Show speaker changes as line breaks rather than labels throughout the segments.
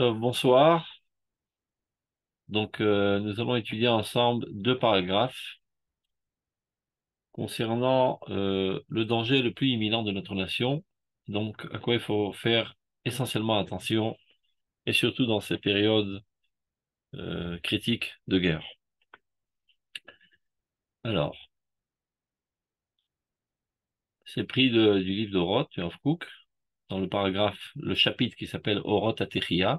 Bonsoir. Nous allons étudier ensemble deux paragraphes concernant le danger le plus imminent de notre nation, donc à quoi il faut faire essentiellement attention, et surtout dans ces périodes critiques de guerre. Alors, c'est pris du livre d'Oroth, du Rav Kook, dans le chapitre qui s'appelle Oroth Atechia,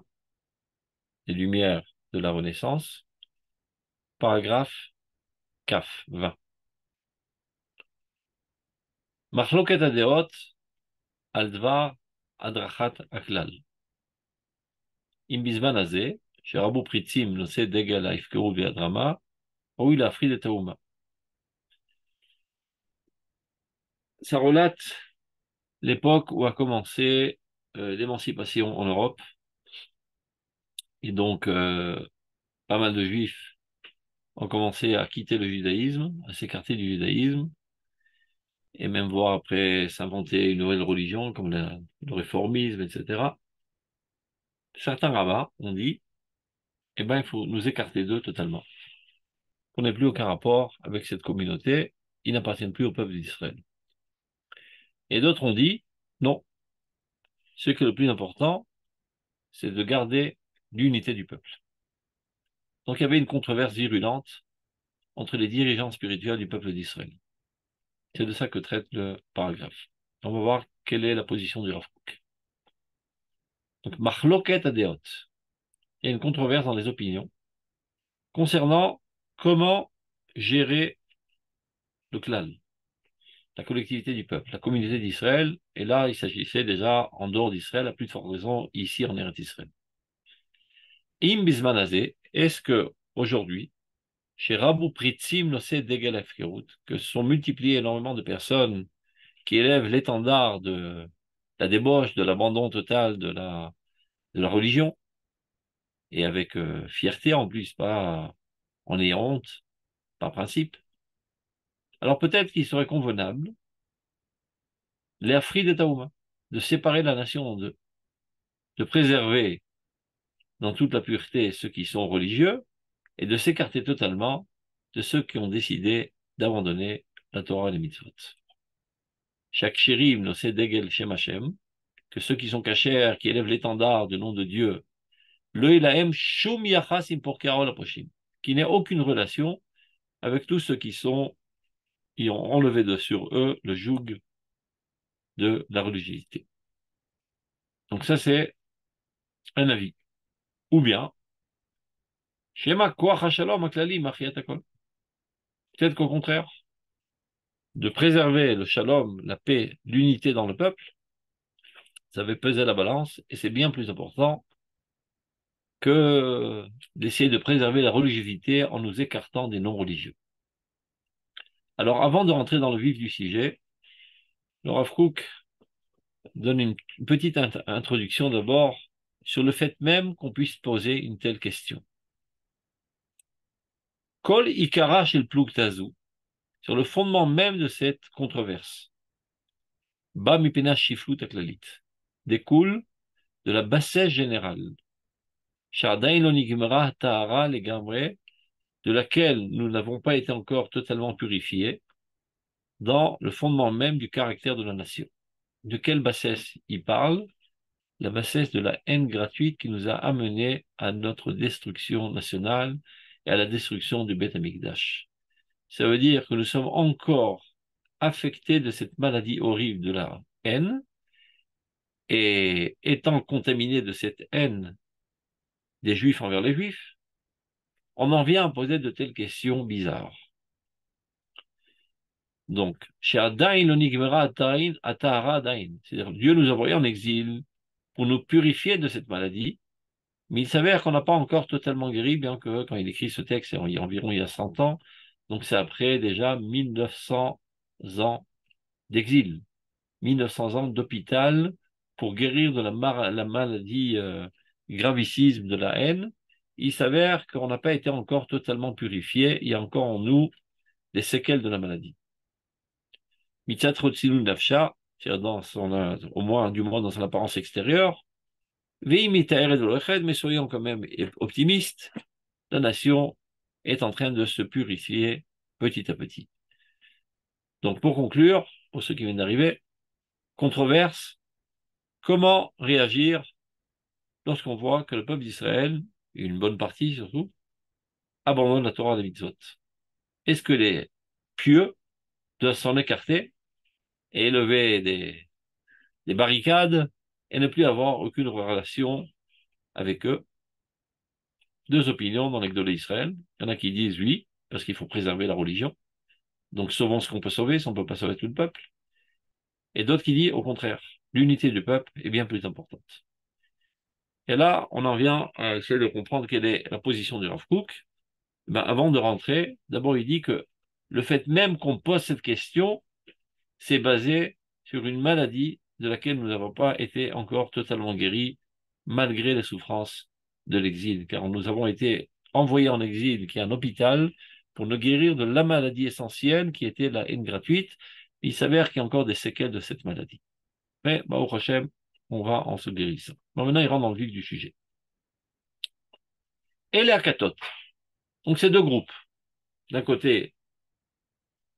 les Lumières de la Renaissance, paragraphe Kaf 20. Machloket Adeot al Dvar Adrachat Aklal. אם בזמן הזה, שרבו פריצים נושא דגל ההפקרות והדרמה, ראוי להפריד את האומה. Ça relate l'époque où a commencé l'émancipation en Europe, et donc pas mal de juifs ont commencé à quitter le judaïsme, à s'écarter du judaïsme, et même voir après s'inventer une nouvelle religion comme le réformisme, etc. Certains rabbins ont dit, eh ben, il faut nous écarter d'eux totalement. On n'ait plus aucun rapport avec cette communauté, ils n'appartiennent plus au peuple d'Israël. Et d'autres ont dit, non, ce qui est le plus important, c'est de garder l'unité du peuple. Donc il y avait une controverse virulente entre les dirigeants spirituels du peuple d'Israël. C'est de ça que traite le paragraphe. On va voir quelle est la position du Rav Kook. Donc, Machloket Adeot. Il y a une controverse dans les opinions concernant comment gérer le klal, la collectivité du peuple, la communauté d'Israël. Et là, il s'agissait déjà en dehors d'Israël, à plus de forte raison ici en Eretz Israël. Im Bismanazé, est-ce que aujourd'hui, chez Rabou Pritzim Nosé Degel Efkerut, que se sont multipliées énormément de personnes qui élèvent l'étendard de la débauche, de l'abandon total de la religion, et avec fierté en plus, pas en ayant honte, par principe. Alors peut-être qu'il serait convenable, les Afri de Taouma, de séparer la nation en deux, de préserver dans toute la pureté ceux qui sont religieux, et de s'écarter totalement de ceux qui ont décidé d'abandonner la Torah et les mitzvot. Chaque chérim no sait degel Shem Hashem, que ceux qui sont cachers, qui élèvent l'étendard du nom de Dieu, le ilahem shum yachas im porkarol aposhim, qui n'ait aucune relation avec tous ceux qui ont enlevé de sur eux le joug de la religiosité. Donc ça, c'est un avis. Ou bien, Shema koach hashalom aklali machiat hakol. Peut-être qu'au contraire, de préserver le shalom, la paix, l'unité dans le peuple, ça va peser la balance, et c'est bien plus important que d'essayer de préserver la religiosité en nous écartant des non-religieux. Alors, avant de rentrer dans le vif du sujet, le Rav Kook donne une petite introduction d'abord sur le fait même qu'on puisse poser une telle question. Kol ikara shel pluk tazu, sur le fondement même de cette controverse. Ba mipena shiflut aklalit, découle de la bassesse générale. Shadain lo nigmara tahara legamre, de laquelle nous n'avons pas été encore totalement purifiés, dans le fondement même du caractère de la nation. De quelle bassesse il parle? La bassesse de la haine gratuite qui nous a amenés à notre destruction nationale et à la destruction du Beth Amikdash. Ça veut dire que nous sommes encore affectés de cette maladie horrible de la haine, et étant contaminés de cette haine des Juifs envers les Juifs, on en vient à poser de telles questions bizarres. Donc, c'est-à-dire Dieu nous a envoyés en exil pour nous purifier de cette maladie, mais il s'avère qu'on n'a pas encore totalement guéri, bien que quand il écrit ce texte, c'est environ il y a 100 ans, donc c'est après déjà 1900 ans d'exil, 1900 ans d'hôpital pour guérir de la maladie gravissime de la haine. Il s'avère qu'on n'a pas été encore totalement purifié, il y a encore en nous des séquelles de la maladie. Mitzat Rotzilun Nafsha, c'est-à-dire au moins, du moins dans son apparence extérieure, Mais soyons quand même optimistes, la nation est en train de se purifier petit à petit. Donc pour conclure, pour ceux qui viennent d'arriver, controverse, comment réagir lorsqu'on voit que le peuple d'Israël, une bonne partie surtout, abandonne la Torah des mitzvot? Est-ce que les pieux doivent s'en écarter et élever des barricades et ne plus avoir aucune relation avec eux? Deux opinions dans l'Exode d'Israël. Il y en a qui disent oui, parce qu'il faut préserver la religion. Donc sauvons ce qu'on peut sauver, si on ne peut pas sauver tout le peuple. Et d'autres qui disent au contraire, l'unité du peuple est bien plus importante. Et là, on en vient à essayer de comprendre quelle est la position du Rav Kook. Ben, avant de rentrer, d'abord il dit que le fait même qu'on pose cette question, c'est basé sur une maladie de laquelle nous n'avons pas été encore totalement guéris, malgré les souffrances de l'exil, car nous avons été envoyés en exil, qui est un hôpital, pour nous guérir de la maladie essentielle, qui était la haine gratuite. Il s'avère qu'il y a encore des séquelles de cette maladie. Mais, au prochain, on va en se guérissant. Bon, maintenant, il rentre dans le vif du sujet. Et les Akatot. Donc, ces deux groupes. D'un côté,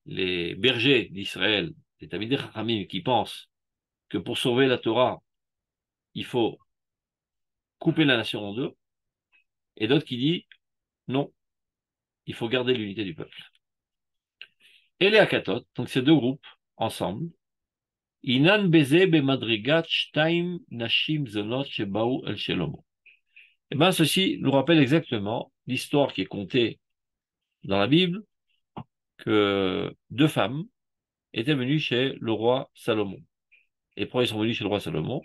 les bergers d'Israël, les Talmidei Chachamim, qui pensent que pour sauver la Torah, il faut couper la nation en deux, et d'autres qui disent non, il faut garder l'unité du peuple. Et les Akatot, donc ces deux groupes, ensemble, Inan beze bemadrigat shtaim nashim zonot shebaou el shelomo. Eh bien, ceci nous rappelle exactement l'histoire qui est contée dans la Bible, que deux femmes étaient venues chez le roi Salomon. Et pourquoi ils sont venus chez le roi Salomon?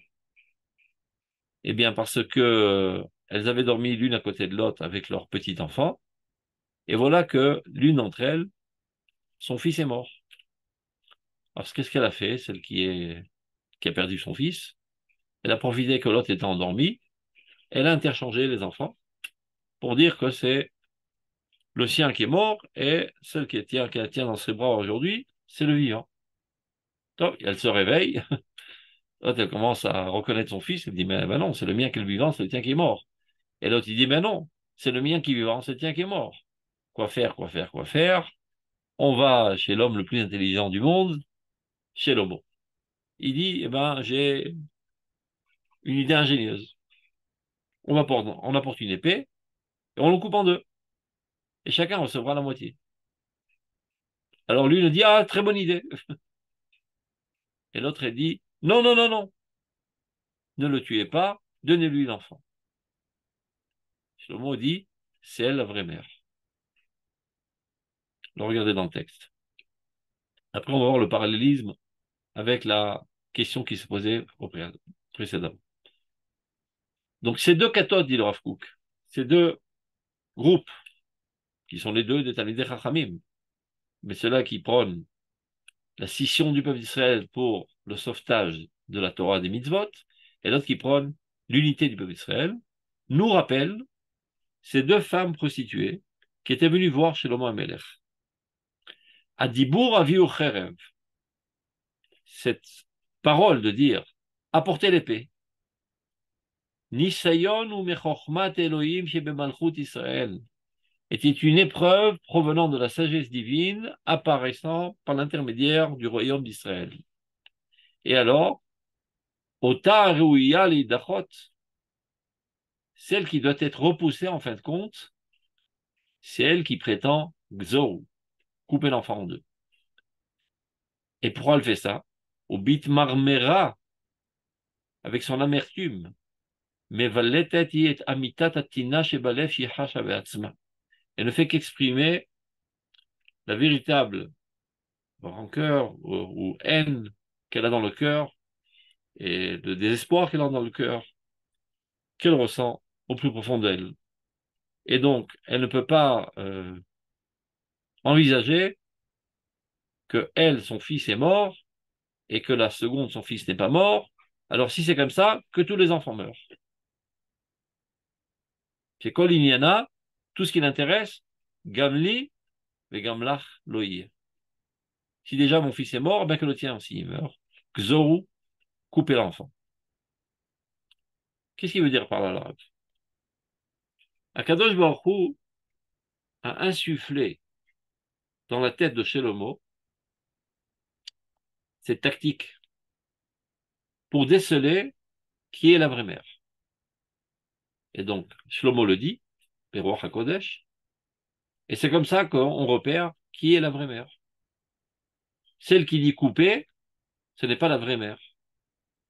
Eh bien, parce que elles avaient dormi l'une à côté de l'autre avec leur petit enfant, et voilà que l'une d'entre elles, son fils est mort. Alors, qu'est-ce qu'elle a fait, celle qui a perdu son fils? Elle a profité que l'autre était endormi, elle a interchangé les enfants pour dire que c'est le sien qui est mort et celle qui la tient dans ses bras aujourd'hui, c'est le vivant. Donc, elle se réveille, l'autre elle commence à reconnaître son fils, elle dit, mais ben non, c'est le mien qui est le vivant, c'est le tien qui est mort. Et l'autre il dit, mais non, c'est le mien qui est vivant, c'est le tien qui est mort. Quoi faire, quoi faire, quoi faire? On va chez l'homme le plus intelligent du monde, chez l'homo. Il dit, eh ben, j'ai une idée ingénieuse. On apporte une épée et on le coupe en deux. Et chacun recevra la moitié. Alors lui, il dit, ah, très bonne idée. Et l'autre, il dit, non, non, non, non, ne le tuez pas, donnez-lui l'enfant. Shlomo dit, c'est elle la vraie mère. Alors regardez dans le texte. Après, on va voir le parallélisme avec la question qui se posait précédemment. Donc ces deux kathotes, dit le Rav Kook, ces deux groupes, qui sont les deux des Talmidei Chachamim, mais ceux-là qui prônent la scission du peuple d'Israël pour le sauvetage de la Torah des mitzvot, et l'autre qui prône l'unité du peuple d'Israël, nous rappellent ces deux femmes prostituées qui étaient venues voir Shlomo HaMelech. Adibur aviu cherev, cette parole de dire apportez l'épée, Nisayon ou mechochmat Elohim shebemalchut Israël, était une épreuve provenant de la sagesse divine apparaissant par l'intermédiaire du royaume d'Israël. Et alors, Ota Reuya Lidachot, celle qui doit être repoussée en fin de compte, c'est elle qui prétend Gzor, couper l'enfant en deux. Et pourquoi elle fait ça? Au bit marmera, avec son amertume. Mais elle ne fait qu'exprimer la véritable rancœur ou haine qu'elle a dans le cœur et le désespoir qu'elle a dans le cœur, qu'elle ressent au plus profond d'elle. Et donc, elle ne peut pas envisager que elle, son fils est mort, et que la seconde, son fils n'est pas mort. Alors, si c'est comme ça, que tous les enfants meurent. C'est Kol Inyana, tout ce qui l'intéresse, Gamli, mais Gamlach Loïr. Si déjà mon fils est mort, bien que le tien aussi il meurt. Xorou, couper l'enfant. Qu'est-ce qu'il veut dire par là, l'arabe? Akadosh Baruch Hu a insufflé dans la tête de Shelomo cette tactique pour déceler qui est la vraie mère. Et donc, Shlomo le dit, Peruach HaKodesh, et c'est comme ça qu'on repère qui est la vraie mère. Celle qui dit couper, ce n'est pas la vraie mère.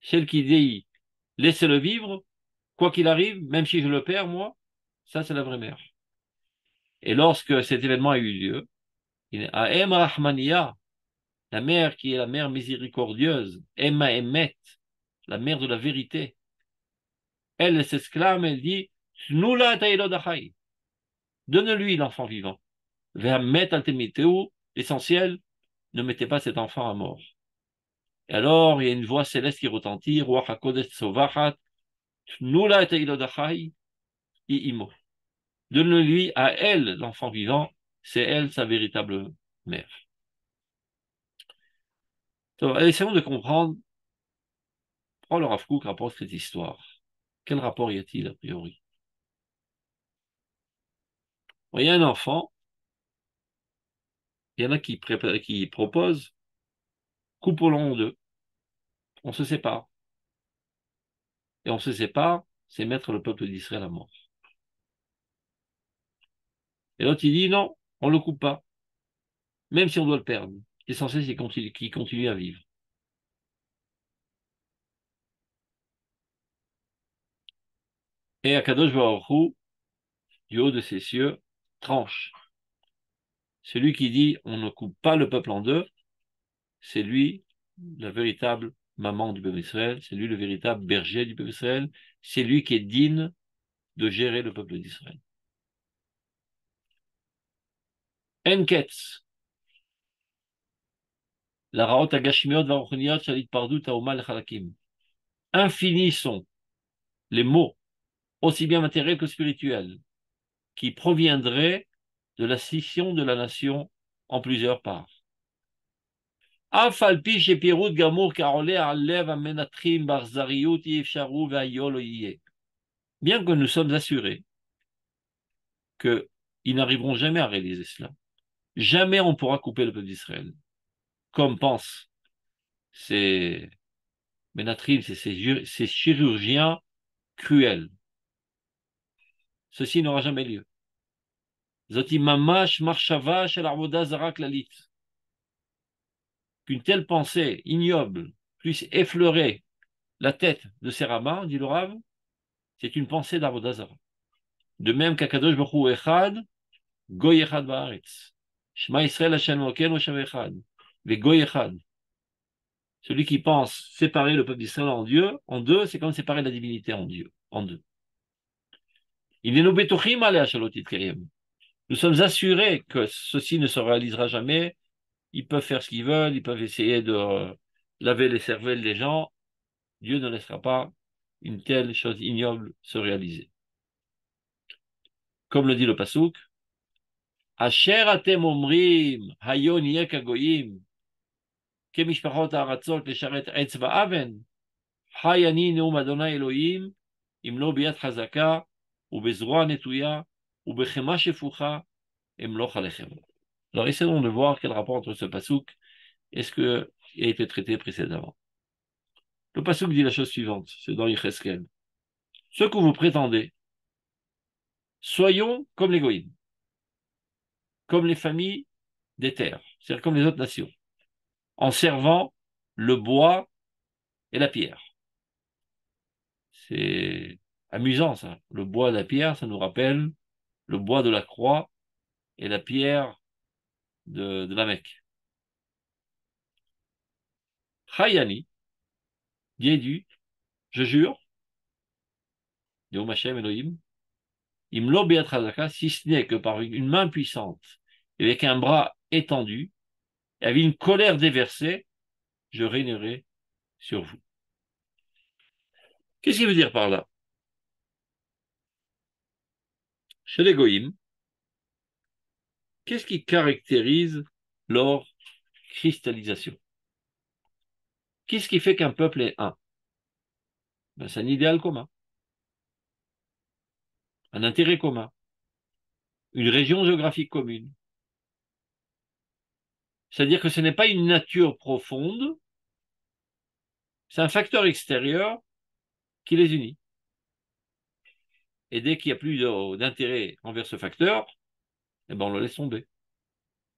Celle qui dit laissez-le vivre, quoi qu'il arrive, même si je le perds, moi, ça c'est la vraie mère. Et lorsque cet événement a eu lieu, à Em Rahmania, la mère qui est la mère miséricordieuse, Emma Emet, la mère de la vérité, elle s'exclame, elle dit, Snula Taïlodachai, donne-lui l'enfant vivant. Ve'amet altemiteu, l'essentiel, ne mettez pas cet enfant à mort. Et alors, il y a une voix céleste qui retentit, Ruach HaKodesh Sovachat, Snula Taïlodachai, Imo. Donne-lui à elle l'enfant vivant, c'est elle sa véritable mère. Donc, essayons de comprendre pourquoi le Rav Kook rapporte cette histoire. Quel rapport y a-t-il a priori? Bon, il y a un enfant, il y en a qui proposent, coupons-le en deux, on se sépare. Et on se sépare, c'est mettre le peuple d'Israël à mort. Et l'autre, il dit non, on ne le coupe pas, même si on doit le perdre. L'essentiel, c'est qu'il continue à vivre. Et Akadosh Baruch Hu, du haut de ses cieux, tranche. Celui qui dit on ne coupe pas le peuple en deux, c'est lui la véritable maman du peuple d'Israël, c'est lui le véritable berger du peuple d'Israël, c'est lui qui est digne de gérer le peuple d'Israël. Enketz, la raot agashmiot varuchniot shalit pardut taomal chalakim. Infinis sont les mots, aussi bien matériels que spirituels, qui proviendraient de la scission de la nation en plusieurs parts. Afalpi shepirut gamour karole alev amenatrim barzariut yefsharu vayol oye. Bien que nous sommes assurés qu'ils n'arriveront jamais à réaliser cela, jamais on pourra couper le peuple d'Israël, comme pensent ces Ménatrim, ces chirurgiens cruels. Ceci n'aura jamais lieu. Zoti mamash marshava shel arvoda zara klalit. Qu'une telle pensée ignoble puisse effleurer la tête de ces rabbins, dit le Rav, c'est une pensée d'arvoda zara. De même qu'Akadosh Baruch Hu echad, goy echad ba'aretz. Shema Yisrael Hashem Elokeinu Hashem echad. Ve goy echad. Celui qui pense séparer le peuple d'Israël en deux, c'est comme séparer la divinité en Dieu, en deux. Nous sommes assurés que ceci ne se réalisera jamais. Ils peuvent faire ce qu'ils veulent, ils peuvent essayer de laver les cervelles des gens. Dieu ne laissera pas une telle chose ignoble se réaliser. Comme le dit le Passouk, Asher atem omrim hayon yek agoyim kemishpachot haratzot lesharet etz va'aven hayani neum Adonai Elohim im lo biyad chazaka ubezroa netuya ubechema shefucha im lo chalechem. Alors essayons de voir quel rapport entre ce Passouk et ce qui a été traité précédemment. Le Passouk dit la chose suivante, c'est dans Yecheskel. Ce que vous prétendez, soyons comme les goïms, comme les familles des terres, c'est-à-dire comme les autres nations, en servant le bois et la pierre. C'est amusant ça. Le bois et la pierre, ça nous rappelle le bois de la croix et la pierre de la Mecque. Chayani, Dieu, je jure, Dieu Hashem Elohim, Imlo Beatrasaka, si ce n'est que par une main puissante et avec un bras étendu, et avec une colère déversée, je régnerai sur vous. Qu'est-ce qu'il veut dire par là? Chez les goïms, qu'est-ce qui caractérise leur cristallisation? Qu'est-ce qui fait qu'un peuple est un? Ben, c'est un idéal commun. un intérêt commun, une région géographique commune. C'est-à-dire que ce n'est pas une nature profonde, c'est un facteur extérieur qui les unit. Et dès qu'il n'y a plus d'intérêt envers ce facteur, eh ben on le laisse tomber.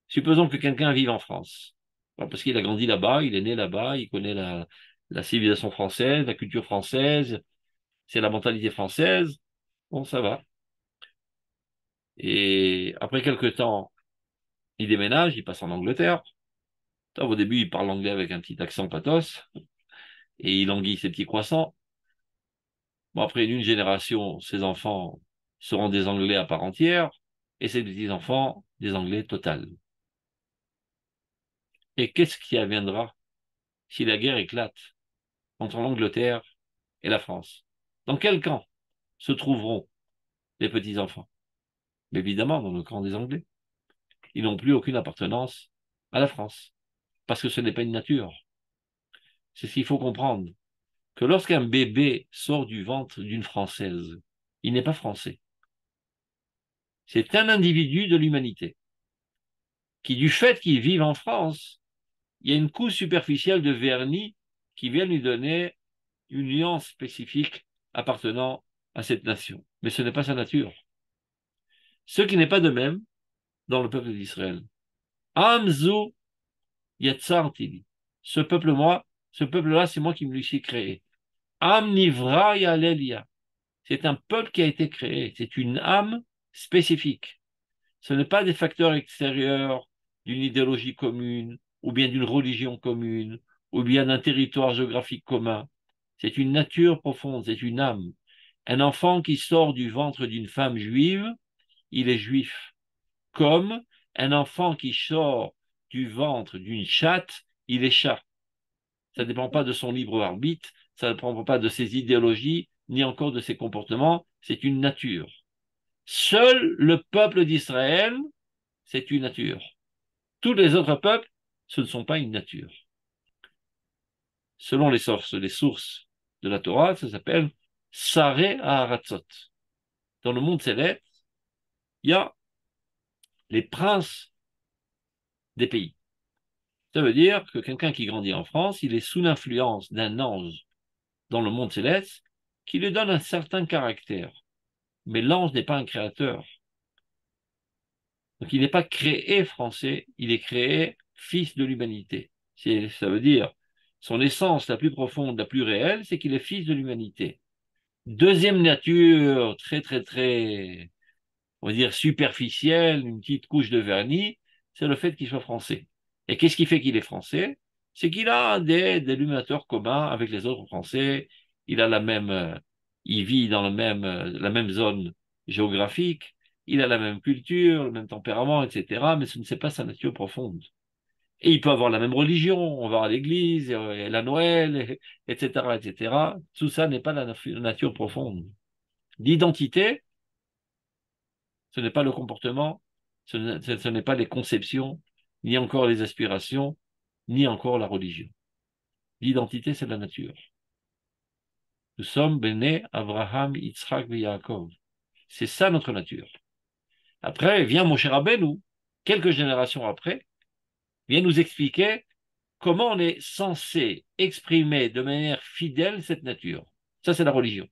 Supposons que quelqu'un vive en France, parce qu'il a grandi là-bas, il est né là-bas, il connaît la civilisation française, la culture française, c'est la mentalité française, bon, ça va. Et après quelque temps, il déménage, il passe en Angleterre. Au début, il parle anglais avec un petit accent pathos, et il languit ses petits croissants. Bon, après une génération, ses enfants seront des Anglais à part entière, et ses petits-enfants, des Anglais total. Et qu'est-ce qui adviendra si la guerre éclate entre l'Angleterre et la France? Dans quel camp se trouveront les petits-enfants? Évidemment, dans le camp des Anglais. Ils n'ont plus aucune appartenance à la France, parce que ce n'est pas une nature. C'est ce qu'il faut comprendre, que lorsqu'un bébé sort du ventre d'une Française, il n'est pas français. C'est un individu de l'humanité, qui, du fait qu'il vive en France, il y a une couche superficielle de vernis qui vient lui donner une nuance spécifique appartenant à cette nation. Mais ce n'est pas sa nature. Ce qui n'est pas de même dans le peuple d'Israël. Amzu yatsartili. Ce peuple-là, c'est moi qui me le suis créé. Am nivra yalelia. C'est un peuple qui a été créé. C'est une âme spécifique. Ce n'est pas des facteurs extérieurs d'une idéologie commune, ou bien d'une religion commune, ou bien d'un territoire géographique commun. C'est une nature profonde, c'est une âme. Un enfant qui sort du ventre d'une femme juive, il est juif. Comme un enfant qui sort du ventre d'une chatte, il est chat. Ça ne dépend pas de son libre arbitre, ça ne dépend pas de ses idéologies, ni encore de ses comportements, c'est une nature. Seul le peuple d'Israël, c'est une nature. Tous les autres peuples, ce ne sont pas une nature. Selon les sources de la Torah, ça s'appelle Saré Haratzot. Dans le monde céleste, il y a les princes des pays. Ça veut dire que quelqu'un qui grandit en France, il est sous l'influence d'un ange dans le monde céleste qui lui donne un certain caractère. Mais l'ange n'est pas un créateur. Donc il n'est pas créé français, il est créé fils de l'humanité. Ça veut dire, son essence la plus profonde, la plus réelle, c'est qu'il est fils de l'humanité. Deuxième nature, très, on va dire superficielle, une petite couche de vernis, c'est le fait qu'il soit français. Et qu'est-ce qui fait qu'il est français? C'est qu'il a des dénominateurs communs avec les autres Français. Il a il vit dans la même zone géographique. Il a la même culture, le même tempérament, etc. Mais ce ne c'est pas sa nature profonde. Et il peut avoir la même religion. On va à l'église, et la Noël, etc., etc. Tout ça n'est pas la nature profonde. L'identité, ce n'est pas le comportement, ce n'est pas les conceptions, ni encore les aspirations, ni encore la religion. L'identité, c'est la nature. Nous sommes béné Abraham, Yitzhak et Yaakov. C'est ça notre nature. Après, vient mon cher Rabbeinu, quelques générations après, vient nous expliquer comment on est censé exprimer de manière fidèle cette nature. Ça, c'est la religion.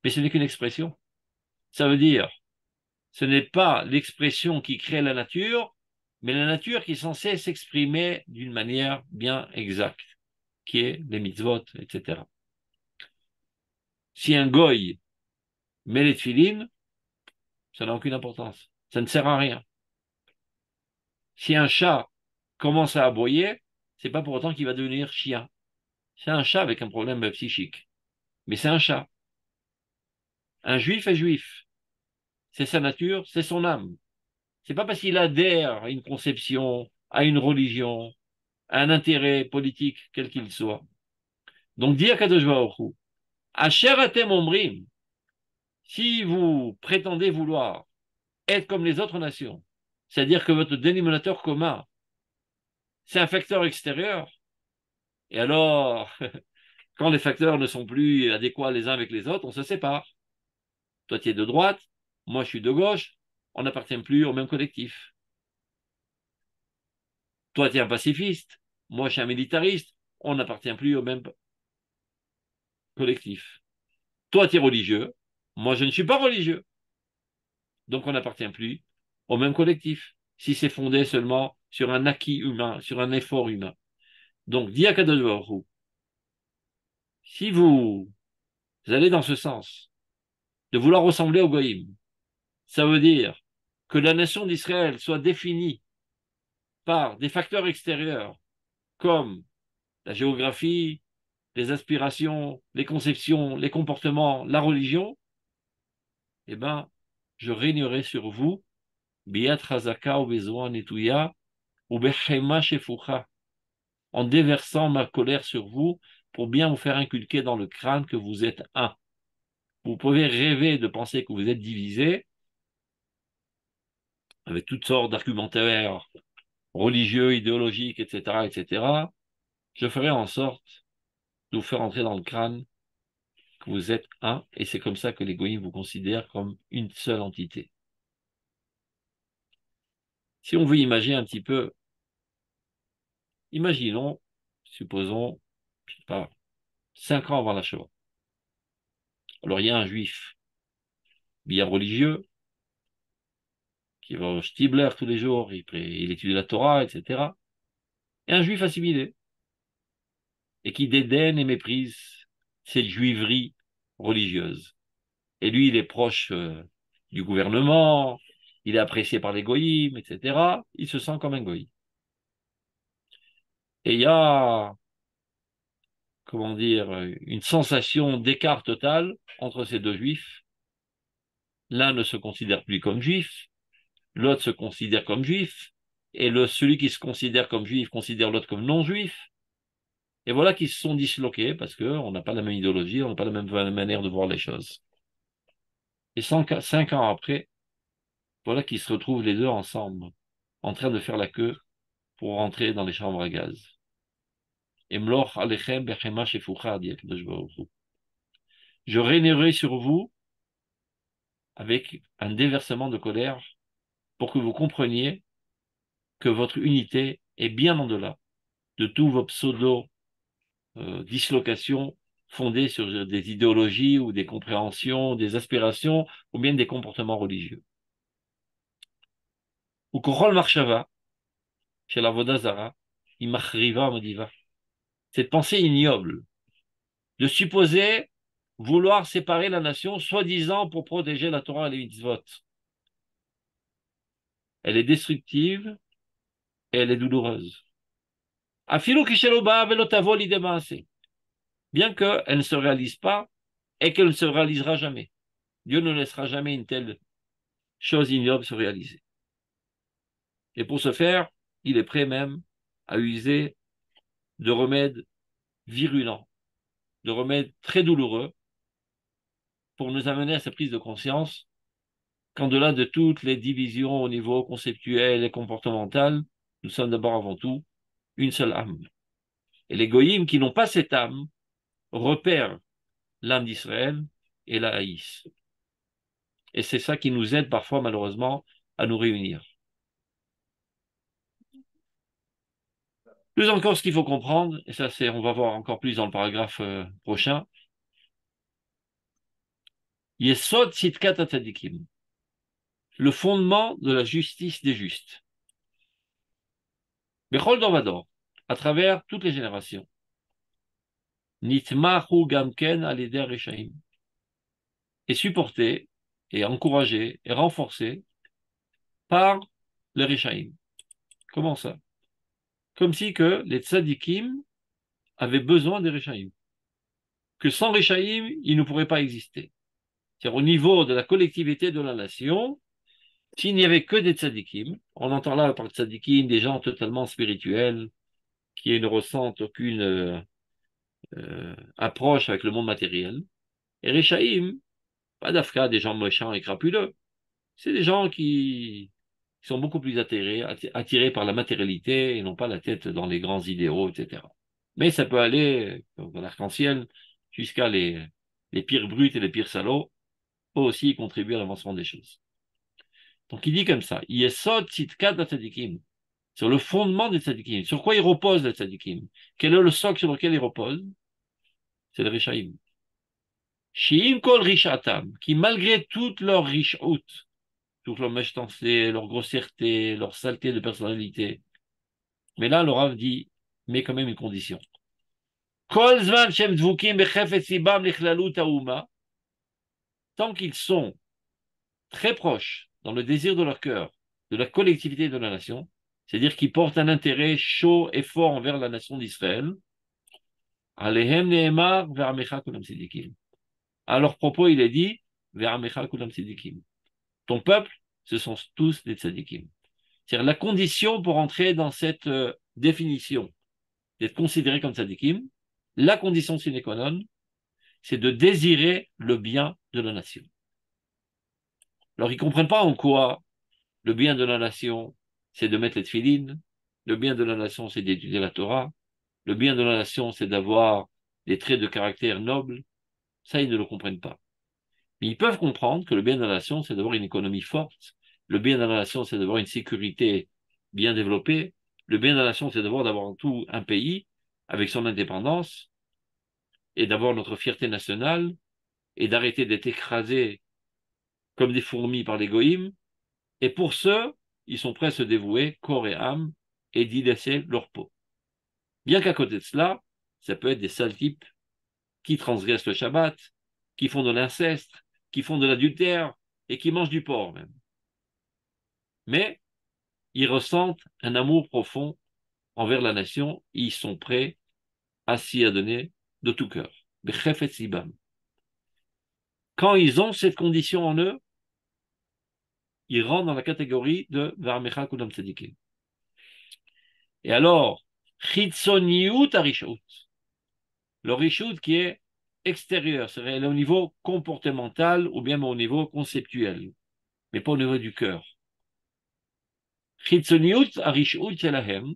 Mais ce n'est qu'une expression. Ça veut dire, ce n'est pas l'expression qui crée la nature, mais la nature qui est censée s'exprimer d'une manière bien exacte, qui est les mitzvot, etc. Si un goy met les tefilines, ça n'a aucune importance. Ça ne sert à rien. Si un chat commence à aboyer, c'est pas pour autant qu'il va devenir chien. C'est un chat avec un problème psychique. Mais c'est un chat. Un juif est juif. C'est sa nature, c'est son âme. C'est pas parce qu'il adhère à une conception, à une religion, à un intérêt politique, quel qu'il soit. Donc, dire Kadosh Baruch Hu, Asher atem omrim, si vous prétendez vouloir être comme les autres nations, c'est-à-dire que votre dénominateur commun, c'est un facteur extérieur, et alors, quand les facteurs ne sont plus adéquats les uns avec les autres, on se sépare. Toi, tu es de droite, moi je suis de gauche, on n'appartient plus au même collectif. Toi, tu es un pacifiste, moi je suis un militariste, on n'appartient plus au même collectif. Toi, tu es religieux, moi je ne suis pas religieux, donc on n'appartient plus au même collectif, si c'est fondé seulement sur un acquis humain, sur un effort humain. Donc, dis à Kadosh Baruch Hu, si vous allez dans ce sens, de vouloir ressembler au Goïm, ça veut dire que la nation d'Israël soit définie par des facteurs extérieurs comme la géographie, les aspirations, les conceptions, les comportements, la religion, eh ben, je régnerai sur vous, biat chazaka ou bezoan netouya, ou bechema shefucha, en déversant ma colère sur vous pour bien vous faire inculquer dans le crâne que vous êtes un. Vous pouvez rêver de penser que vous êtes divisé avec toutes sortes d'argumentaires religieux, idéologiques, etc., etc. Je ferai en sorte de vous faire entrer dans le crâne que vous êtes un, et c'est comme ça que les goïms vous considèrent comme une seule entité. Si on veut imaginer un petit peu, imaginons, supposons, je sais pas, 5 ans avant la Shoah. Alors il y a un juif bien religieux qui va au Stibler tous les jours, il étudie la Torah, etc. Et un juif assimilé, et qui dédaigne et méprise cette juiverie religieuse. Et lui, il est proche du gouvernement, il est apprécié par les goïms, etc. Il se sent comme un goïm. Et il y a, comment dire, une sensation d'écart total entre ces deux juifs. L'un ne se considère plus comme juif, l'autre se considère comme juif, et celui qui se considère comme juif considère l'autre comme non-juif. Et voilà qu'ils se sont disloqués parce qu'on n'a pas la même idéologie, on n'a pas la même manière de voir les choses. Et 5 ans après, voilà qu'ils se retrouvent les deux ensemble, en train de faire la queue pour rentrer dans les chambres à gaz. Emloch alechem bechema shefucha, dit Akadosh Baruch Hu. Je régnerai sur vous avec un déversement de colère pour que vous compreniez que votre unité est bien en-delà de tous vos pseudo-dislocations fondées sur des idéologies ou des compréhensions, des aspirations ou bien des comportements religieux. Ou Kochol Marshava, chez la Vodazara, Imachriva Modiva. Cette pensée ignoble de supposer vouloir séparer la nation, soi-disant pour protéger la Torah et les mitzvot. Elle est destructive et elle est douloureuse. Bien qu'elle ne se réalise pas et qu'elle ne se réalisera jamais. Dieu ne laissera jamais une telle chose ignoble se réaliser. Et pour ce faire, il est prêt même à user de remèdes virulents, de remèdes très douloureux pour nous amener à cette prise de conscience qu'en-delà de toutes les divisions au niveau conceptuel et comportemental, nous sommes d'abord avant tout une seule âme. Et les goïms qui n'ont pas cette âme repèrent l'âme d'Israël et la haïssent. Et c'est ça qui nous aide parfois, malheureusement, à nous réunir. Plus encore, ce qu'il faut comprendre, et ça on va voir encore plus dans le paragraphe prochain, Yesod Sitkat Atadikim, le fondement de la justice des justes. Bechol Dorvador, à travers toutes les générations. Nitmachu Gamken Aleder Reshaim, est supporté, et encouragé, et renforcé par les Reshaim. Comment ça? Comme si que les tzadikim avaient besoin des Reshaim. Que sans Reshaim, ils ne pourraient pas exister. C'est-à-dire au niveau de la collectivité de la nation, s'il n'y avait que des tzadikim, on entend là par tzadikim des gens totalement spirituels, qui ne ressentent aucune approche avec le monde matériel. Et Reshaim, pas d'Afka, des gens méchants et crapuleux. C'est des gens qui sont beaucoup plus attirés par la matérialité et non pas la tête dans les grands idéaux, etc. Mais ça peut aller, dans l'arc-en-ciel, jusqu'à les pires brutes et les pires salauds. peut aussi contribuer à l'avancement des choses. Donc il dit comme ça, Yesod Tzidkat Tzadikim, sur le fondement des tzadikim. Sur quoi ils reposent les tzadikim? Quel est le socle sur lequel ils reposent? C'est le Rishaïm. Shi'im kol rishatam, qui malgré toute leur rishout, toute leur méchanceté, leur grossièreté, leur saleté de personnalité, mais là le Rav dit, mais quand même une condition. Kol zman shem dvukim bechefetz libam lichlalut hauma, tant qu'ils sont très proches dans le désir de leur cœur, de la collectivité de la nation, c'est-à-dire qu'ils portent un intérêt chaud et fort envers la nation d'Israël, Alehem ne'emar ve'amecha kulam tzedikim. À leur propos, il est dit, ve'amecha kulam tzedikim. Ton peuple, ce sont tous des tzedikim. C'est-à-dire la condition pour entrer dans cette définition, d'être considéré comme tzedikim, la condition sine qua non, c'est de désirer le bien de la nation. Alors, ils ne comprennent pas en quoi le bien de la nation, c'est de mettre les tefilines, le bien de la nation, c'est d'étudier la Torah, le bien de la nation, c'est d'avoir des traits de caractère nobles. Ça, ils ne le comprennent pas. Mais ils peuvent comprendre que le bien de la nation, c'est d'avoir une économie forte. Le bien de la nation, c'est d'avoir une sécurité bien développée. Le bien de la nation, c'est d'avoir d'abord tout un pays avec son indépendance et d'avoir notre fierté nationale et d'arrêter d'être écrasés comme des fourmis par les goïms. Et pour ce, ils sont prêts à se dévouer corps et âme et d'y laisser leur peau. Bien qu'à côté de cela, ça peut être des sales types qui transgressent le Shabbat, qui font de l'inceste, qui font de l'adultère et qui mangent du porc même. Mais ils ressentent un amour profond envers la nation et ils sont prêts à s'y adonner de tout cœur. Quand ils ont cette condition en eux, ils rentrent dans la catégorie de Varmecha Kudam Tzedikim. Et alors, Chitzoniut Arishut, le Rishut qui est extérieur, c'est-à-dire au niveau comportemental ou bien au niveau conceptuel, mais pas au niveau du cœur. Chitzoniut Arishut Shelahem,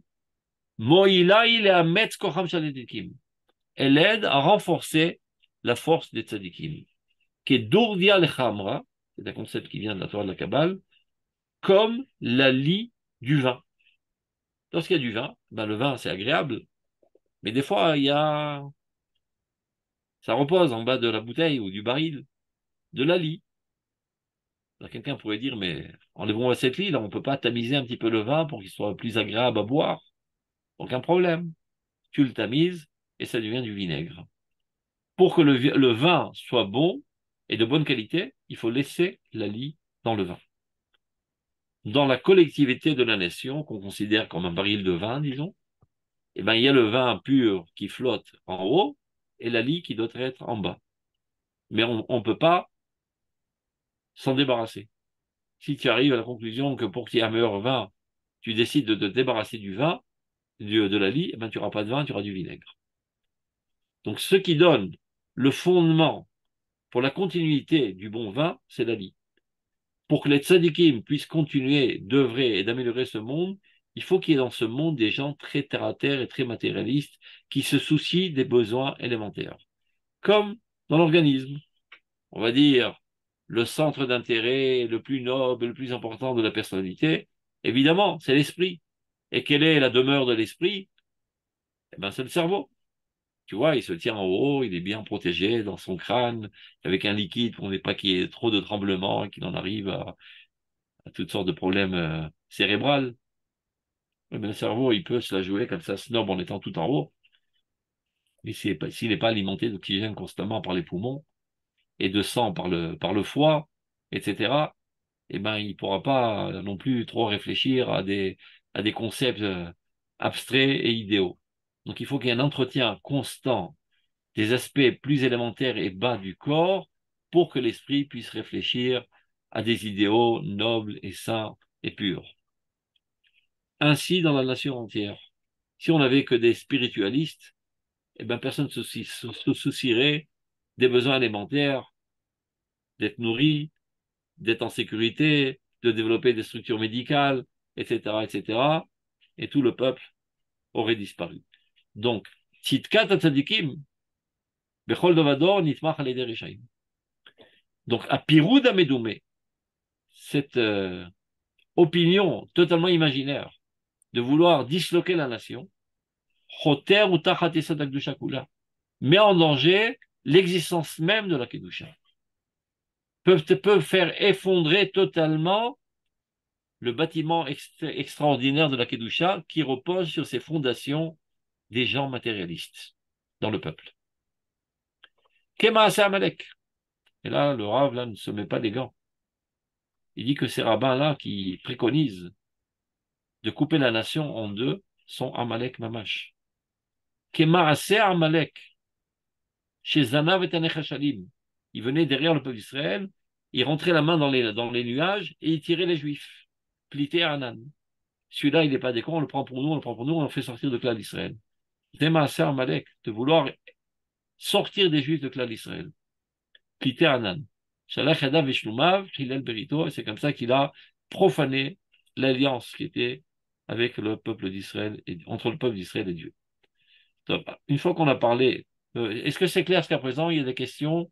Moïlaï Lehametz Kocham Shadedikim. Elle aide à renforcer la force des tzadikim, qui est Dourdia Lechamra, c'est un concept qui vient de la Torah de la Kabbale, comme la lie du vin. Lorsqu'il y a du vin, ben le vin c'est agréable, mais des fois ça repose en bas de la bouteille ou du baril, de la lie. Alors, quelqu'un pourrait dire, mais enlevons cette lie, là on ne peut pas tamiser un petit peu le vin pour qu'il soit plus agréable à boire. Aucun problème. Tu le tamises et ça devient du vinaigre. Pour que le vin soit bon et de bonne qualité, il faut laisser la lie dans le vin. Dans la collectivité de la nation, qu'on considère comme un baril de vin, disons, eh ben, il y a le vin pur qui flotte en haut et la lie qui doit être en bas. Mais on ne peut pas s'en débarrasser. Si tu arrives à la conclusion que pour qu'il y ait un meilleur vin, tu décides de te débarrasser du vin, de la lie, eh ben, tu n'auras pas de vin, tu auras du vinaigre. Donc ce qui donne le fondement pour la continuité du bon vin, c'est la lie. Pour que les tzadikim puissent continuer d'œuvrer et d'améliorer ce monde, il faut qu'il y ait dans ce monde des gens très terre-à-terre et très matérialistes qui se soucient des besoins élémentaires. Comme dans l'organisme. On va dire le centre d'intérêt le plus noble, le plus important de la personnalité, évidemment, c'est l'esprit. Et quelle est la demeure de l'esprit? Eh ben, c'est le cerveau. Tu vois, il se tient en haut, il est bien protégé dans son crâne, avec un liquide pour ne pas qu'il y ait trop de tremblements et qu'il en arrive à toutes sortes de problèmes cérébraux. Oui, mais le cerveau, il peut se la jouer comme ça, snob en étant tout en haut. Mais s'il n'est pas alimenté d'oxygène constamment par les poumons et de sang par le foie, etc., eh ben, il ne pourra pas non plus trop réfléchir à des concepts abstraits et idéaux. Donc, il faut qu'il y ait un entretien constant des aspects plus élémentaires et bas du corps pour que l'esprit puisse réfléchir à des idéaux nobles et sains et purs. Ainsi dans la nation entière. Si on n'avait que des spiritualistes, eh ben personne ne se soucierait des besoins élémentaires, d'être nourri, d'être en sécurité, de développer des structures médicales, etc., etc., et tout le peuple aurait disparu. Donc, Tzidkat Tzadikim, Bechol Dovador Nitmach Aleder Rishaim. Donc, à Piroud Amedoumé, cette opinion totalement imaginaire de vouloir disloquer la nation, Choter ou Tachat Yesod Hakdusha Kula, met en danger l'existence même de la Kedusha. Peuvent faire effondrer totalement le bâtiment extraordinaire de la Kedusha qui repose sur ses fondations des gens matérialistes dans le peuple. Kema Amalek. Et là, le Rav là, ne se met pas des gants. Il dit que ces rabbins-là qui préconisent de couper la nation en deux sont Amalek Mamash. Kema Amalek. Chez Zanav et Tanechashalim. Il venait derrière le peuple d'Israël, il rentrait la main dans les nuages et il tirait les Juifs. Plité Anan. Celui-là, il n'est pas des cons, on le prend pour nous, on le fait sortir de clan d'Israël. Démasser Amalek, de vouloir sortir des Juifs de clan d'Israël. Plité Anan. Shalach Yadav Vishlumav, Hilel Berito, et c'est comme ça qu'il a profané l'alliance qui était avec le peuple d'Israël, entre le peuple d'Israël et Dieu. Donc, une fois qu'on a parlé, est-ce que c'est clair jusqu'à présent? Il y a des questions,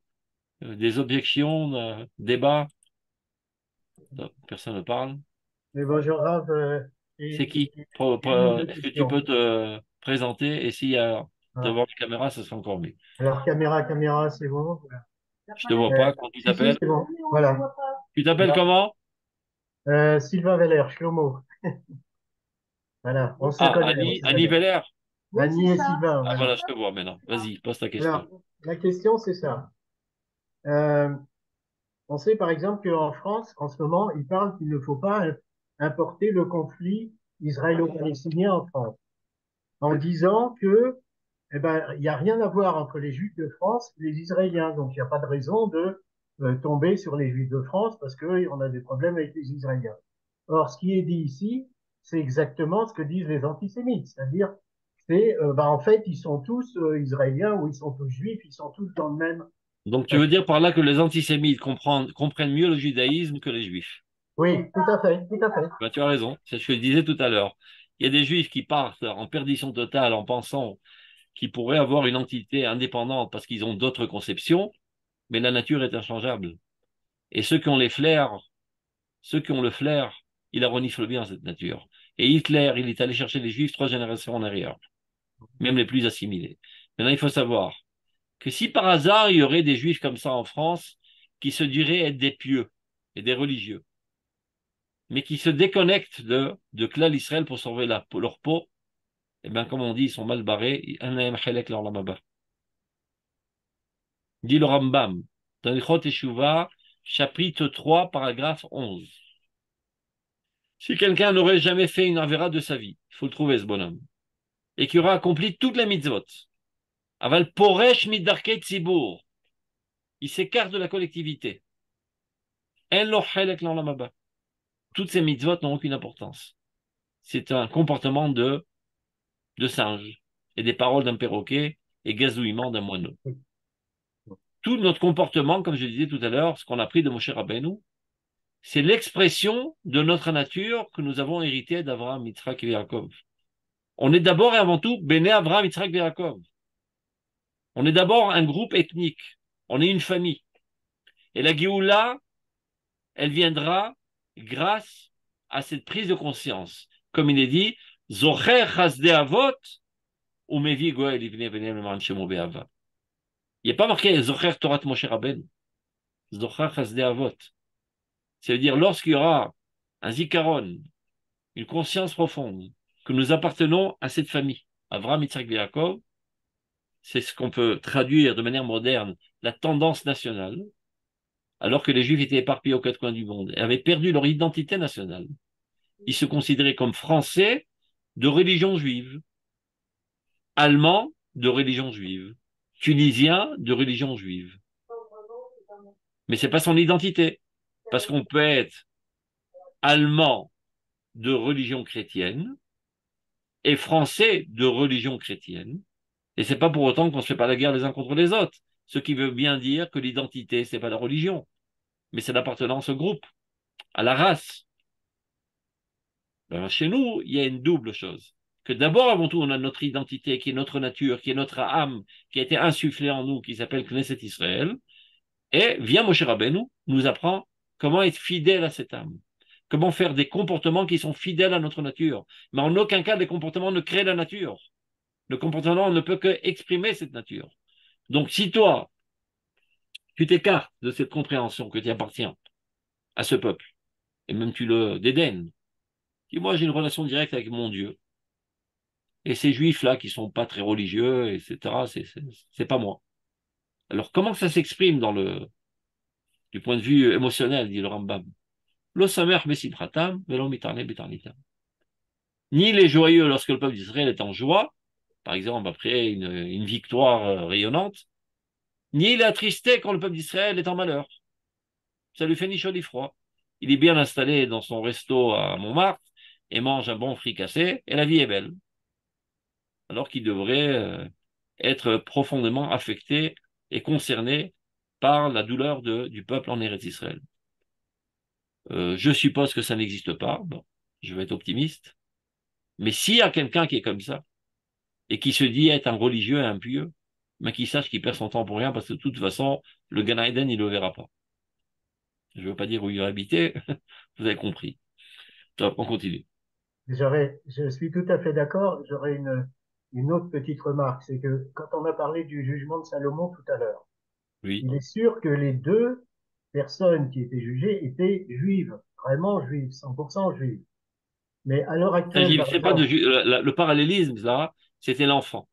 des objections, débats? Non, personne ne parle.
Mais bonjour Rav,
C'est qui?
une ou deux
Est-ce que tu peux
questions.
te présenter? Et s'il y a
Ah.
devant la caméra, ce sera encore mieux.
Alors caméra, c'est bon.
Je te vois
Euh,
pas quand tu
si,
t'appelles.
c'est bon. Voilà.
Tu t'appelles
Là.
comment?
Sylvain Veller, Shlomo. Voilà, on se
Ah,
connaît, on se
Annie
connaît.
Veller.
Annie et Sylvain,
Ah
voilà.
voilà, je te vois maintenant. Vas-y, pose ta question.
Alors, la question, c'est ça. Euh, on sait par exemple qu'en France, en ce moment, ils parlent qu'il ne faut pas importer le conflit israélo-palestinien en France, en disant que eh ben, il n'y a rien à voir entre les Juifs de France et les Israéliens. Donc, il n'y a pas de raison de tomber sur les Juifs de France parce qu'on a des problèmes avec les Israéliens. Or, ce qui est dit ici, c'est exactement ce que disent les antisémites. C'est-à-dire, en fait, ils sont tous Israéliens ou ils sont tous Juifs, ils sont tous dans le même.
Donc tu veux dire par là que les antisémites comprennent mieux le judaïsme que les juifs?
Oui, tout à fait, tout à fait.
Ben, tu as raison, c'est ce que je disais tout à l'heure. Il y a des juifs qui partent en perdition totale en pensant qu'ils pourraient avoir une entité indépendante parce qu'ils ont d'autres conceptions, mais la nature est inchangeable. Et ceux qui ont les flairs, ceux qui ont le flair, ils la reniflent bien, cette nature. Et Hitler, il est allé chercher les juifs 3 générations en arrière, même les plus assimilés. Maintenant, il faut savoir que si par hasard il y aurait des juifs comme ça en France, qui se diraient être des pieux et des religieux, mais qui se déconnectent de Klal Israël pour sauver leur peau, eh bien, comme on dit, ils sont mal barrés. Dit le Rambam, dans Ilchot Teshuvah, chapitre 3, paragraphe 11. Si quelqu'un n'aurait jamais fait une avéra de sa vie, il faut le trouver, ce bonhomme, et qui aura accompli toutes les mitzvot, aval poresh midarkei tzibur, il s'écarte de la collectivité. En lo chelek l'olam haba. Toutes ces mitzvot n'ont aucune importance. C'est un comportement de singe, et des paroles d'un perroquet, et gazouillement d'un moineau. Tout notre comportement, comme je disais tout à l'heure, ce qu'on a pris de Moshe Rabbeinu, c'est l'expression de notre nature que nous avons hérité d'Abraham, Yitzhak et Yaakov. On est d'abord et avant tout Béné Abraham, Yitzhak et Yaakov. On est d'abord un groupe ethnique. On est une famille. Et la Géoula, elle viendra grâce à cette prise de conscience. Comme il est dit, Zocher Chasde Avot, ou Mevi Goel Ivne Benem Leman Shemo Be'ava. Il n'y a pas marqué Zocher Torat Moshe Rabbeinu. Zocher Chasde Avot. Ça veut dire lorsqu'il y aura un zikaron, une conscience profonde, que nous appartenons à cette famille, Avraham, Yitzhak et Yaakov, c'est ce qu'on peut traduire de manière moderne, la tendance nationale, alors que les Juifs étaient éparpillés aux quatre coins du monde et avaient perdu leur identité nationale. Ils se considéraient comme Français de religion juive, Allemands de religion juive, Tunisiens de religion juive. Mais c'est pas son identité, parce qu'on peut être allemand de religion chrétienne et français de religion chrétienne. Et c'est pas pour autant qu'on se fait pas la guerre les uns contre les autres. Ce qui veut bien dire que l'identité, c'est pas la religion, mais c'est l'appartenance au groupe, à la race. Ben, chez nous, il y a une double chose. Que d'abord, avant tout, on a notre identité, qui est notre nature, qui est notre âme, qui a été insufflée en nous, qui s'appelle Knesset Israël. Et vient Moshe Rabbeinu, nous apprend comment être fidèle à cette âme. Comment faire des comportements qui sont fidèles à notre nature. Mais en aucun cas, les comportements ne créent la nature. Le comportement ne peut que exprimer cette nature. Donc, si toi, tu t'écartes de cette compréhension que tu appartiens à ce peuple, et même tu le dédaignes, dis moi, j'ai une relation directe avec mon Dieu. Et ces juifs-là qui sont pas très religieux, etc., c'est pas moi. Alors, comment ça s'exprime du point de vue émotionnel, dit le Rambam? Lo samer besimchatam, velo mitarne betarnitam. Ni les joyeux lorsque le peuple d'Israël est en joie, par exemple après une victoire rayonnante, ni il est attristé quand le peuple d'Israël est en malheur. Ça lui fait ni chaud ni froid. Il est bien installé dans son resto à Montmartre et mange un bon fricassé et la vie est belle. Alors qu'il devrait être profondément affecté et concerné par la douleur du peuple en Eretz Israël. Je suppose que ça n'existe pas. Bon, je vais être optimiste. Mais s'il y a quelqu'un qui est comme ça et qui se dit être un religieux et un pieux, mais qui sache qu'il perd son temps pour rien parce que de toute façon, le Gan Eden, il ne le verra pas. Je ne veux pas dire où il va habiter, vous avez compris. Top, on continue.
Je suis tout à fait d'accord. J'aurais une autre petite remarque, c'est que quand on a parlé du jugement de Salomon tout à l'heure,
Oui.
il est sûr que les deux personnes qui étaient jugées étaient juives, vraiment juives, 100% juives. Mais à l'heure actuelle, par
C'est pas
exemple,
le parallélisme, là, c'était l'enfant.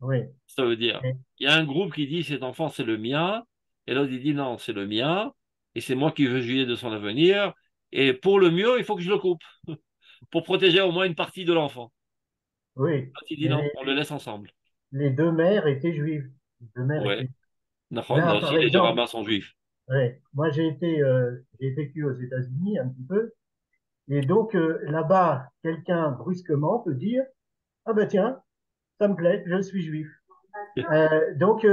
oui,
Ça veut dire,
mais-
il y a un groupe qui dit cet enfant c'est le mien, et l'autre il dit non, c'est le mien, et c'est moi qui veux juger de son avenir, et pour le mieux, il faut que je le coupe, pour protéger au moins une partie de l'enfant.
oui,
L'autre il dit
mais
non, on le laisse ensemble.
les deux mères étaient juives. Les deux mères
Ouais,
étaient.
Nahon, là
Là, par
aussi les deux
exemple,
rabbins sont juifs.
ouais, moi j'ai vécu aux États-Unis un petit peu, et donc là-bas, quelqu'un brusquement peut dire, ah ben tiens, ça me plaît, je suis juif. Donc,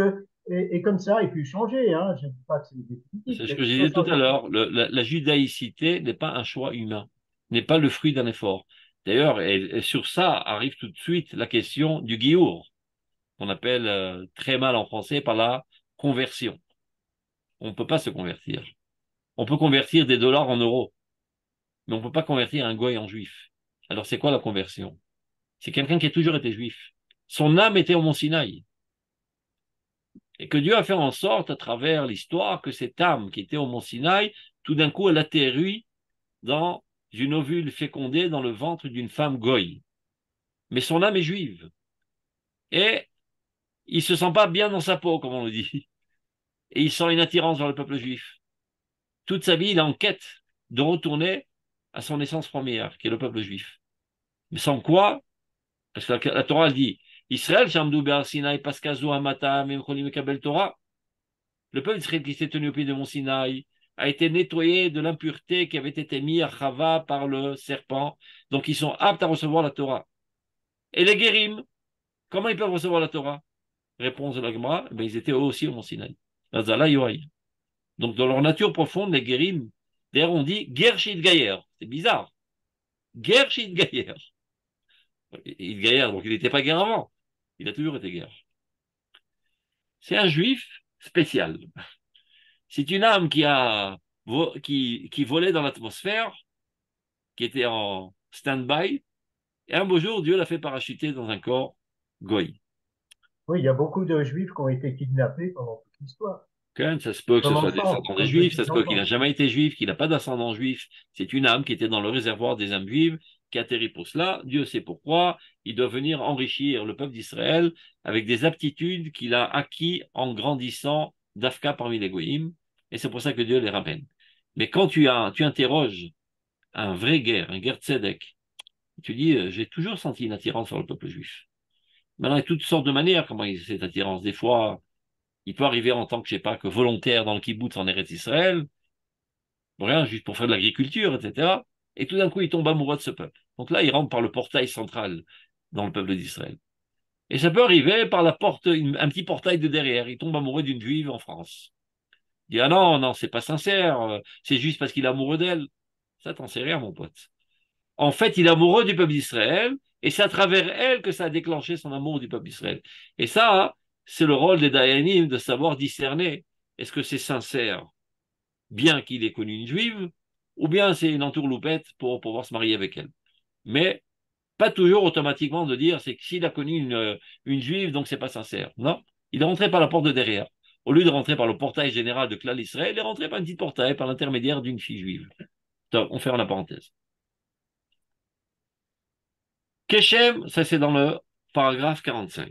et comme ça, il peut changer, hein. Je ne dis pas que c'est définitif,
C'est ce
mais
que je
il peut
disais tout à
changer.
l'heure, la judaïcité n'est pas un choix humain, n'est pas le fruit d'un effort. D'ailleurs, et sur ça arrive tout de suite la question du giour, qu'on appelle très mal en français par la conversion. On ne peut pas se convertir. On peut convertir des dollars en euros, mais on ne peut pas convertir un goy en juif. Alors c'est quoi la conversion? C'est quelqu'un qui a toujours été juif. Son âme était au mont Sinaï. Et que Dieu a fait en sorte, à travers l'histoire, que cette âme qui était au mont Sinaï, tout d'un coup, elle atterrit dans une ovule fécondée dans le ventre d'une femme goy. Mais son âme est juive. Et il se sent pas bien dans sa peau, comme on le dit. Et il sent une attirance vers le peuple juif. Toute sa vie, il est en quête de retourner à son essence première, qui est le peuple juif. Mais sans quoi, parce que la Torah elle dit, Israël, Shamdou Be'ar Sinaï, Paskazo, Hamata, Memcholim, Mekabel Torah, le peuple d'Israël qui s'est tenu au pied de Mont Sinaï a été nettoyé de l'impureté qui avait été mise à Chava par le serpent. Donc ils sont aptes à recevoir la Torah. Et les guérim, comment ils peuvent recevoir la Torah? Réponse de la Gemara, ben, ils étaient eux aussi au Mont Sinaï. Lazala Yoaï. Donc dans leur nature profonde, les guérim, d'ailleurs on dit Gershit Gayer. C'est bizarre. Gershit Gayer. Il Gaillard, donc il n'était pas guerre avant. Il a toujours été guerre. C'est un juif spécial. C'est une âme qui volait dans l'atmosphère, qui était en stand-by, et un beau jour, Dieu l'a fait parachuter dans un corps goy.
Oui, il y a beaucoup de juifs qui ont été kidnappés pendant toute l'histoire,
Ça se peut que ce
comme
soit
enfants,
descendant des
comme
juifs, ça
petits
se peut qu'il n'a
enfants.
jamais été juif, qu'il n'a pas d'ascendant juif. C'est une âme qui était dans le réservoir des âmes juives, qui atterrit pour cela. Dieu sait pourquoi. Il doit venir enrichir le peuple d'Israël avec des aptitudes qu'il a acquis en grandissant d'Afka parmi les goïms. Et c'est pour ça que Dieu les ramène. Mais quand tu interroges un vrai guerre, un guerre tzedek, tu dis, j'ai toujours senti une attirance sur le peuple juif. Maintenant, il y a toutes sortes de manières comment il y a cette attirance. Des fois, il peut arriver en tant que, je sais pas, que volontaire dans le kibbutz en Eretz Israël, pour rien, juste pour faire de l'agriculture, etc. Et tout d'un coup, il tombe amoureux de ce peuple. Donc là, il rentre par le portail central dans le peuple d'Israël. Et ça peut arriver par la porte, un petit portail de derrière. Il tombe amoureux d'une juive en France. Il dit, ah non, non, c'est pas sincère, c'est juste parce qu'il est amoureux d'elle. Ça, t'en sais rien, mon pote. En fait, il est amoureux du peuple d'Israël, et c'est à travers elle que ça a déclenché son amour du peuple d'Israël. Et ça, c'est le rôle des Dayanim de savoir discerner est-ce que c'est sincère, bien qu'il ait connu une juive, ou bien c'est une entourloupette pour pouvoir se marier avec elle. Mais pas toujours automatiquement de dire c'est que s'il a connu une juive, donc c'est pas sincère. Non, il est rentré par la porte de derrière. Au lieu de rentrer par le portail général de Klal Israël, il est rentré par un petit portail, par l'intermédiaire d'une fille juive. Donc, on ferme la parenthèse. Keshem, ça c'est dans le paragraphe 45.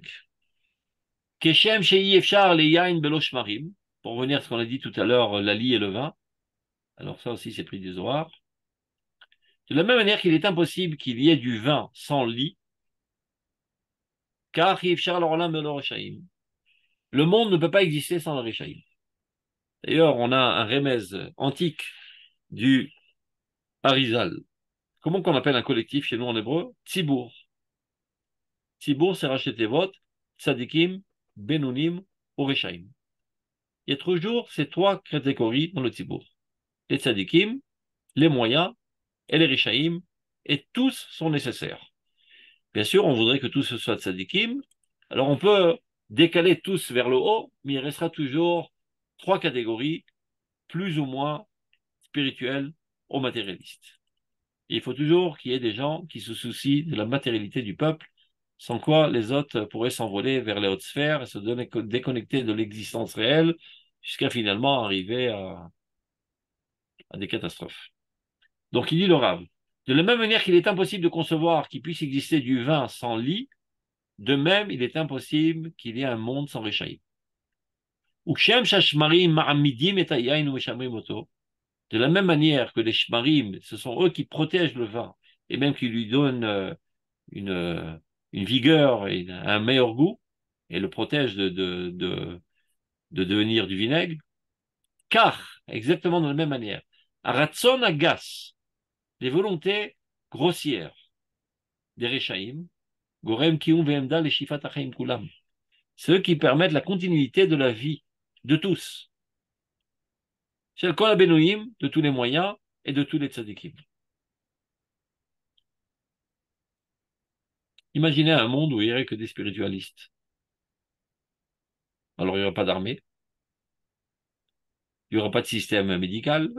Keshem shei efshar le yain belosh marim. Pour revenir à ce qu'on a dit tout à l'heure, la lie et le vin. Alors ça aussi c'est pris des Zohar. De la même manière qu'il est impossible qu'il y ait du vin sans lit, car efshar l'olam belo reshaim. Le monde ne peut pas exister sans le reshaim. D'ailleurs, on a un remez antique du Harizal. Comment qu'on appelle un collectif chez nous en hébreu? Tzibour. Tzibour, c'est racheté vote, tzadikim, benunim, oreshaim. Il y a toujours ces trois catégories dans le Tzibour. Les tzadikim, les moyens et les rishaim, et tous sont nécessaires. Bien sûr, on voudrait que tous soient tzadikim, alors on peut décaler tous vers le haut, mais il restera toujours trois catégories, plus ou moins spirituelles ou matérialistes. Et il faut toujours qu'il y ait des gens qui se soucient de la matérialité du peuple, sans quoi les autres pourraient s'envoler vers les hautes sphères et se déconnecter de l'existence réelle, jusqu'à finalement arriver à des catastrophes. Donc il dit le Rav, de la même manière qu'il est impossible de concevoir qu'il puisse exister du vin sans lit, de même il est impossible qu'il y ait un monde sans réchaïm. De la même manière que les shmarim, ce sont eux qui protègent le vin, et même qui lui donnent une, euh, une vigueur et un meilleur goût, et le protègent de devenir du vinaigre, car, exactement de la même manière, Aratson agas, les volontés grossières des Rechaim, Gorem Kium Vemda les Shifat Achaim Kulam, ceux qui permettent la continuité de la vie de tous. C'est le Kol Abenoïm, de tous les moyens et de tous les tzadikim. Imaginez un monde où il n'y aurait que des spiritualistes. Alors il n'y aurait pas d'armée, il n'y aurait pas de système médical,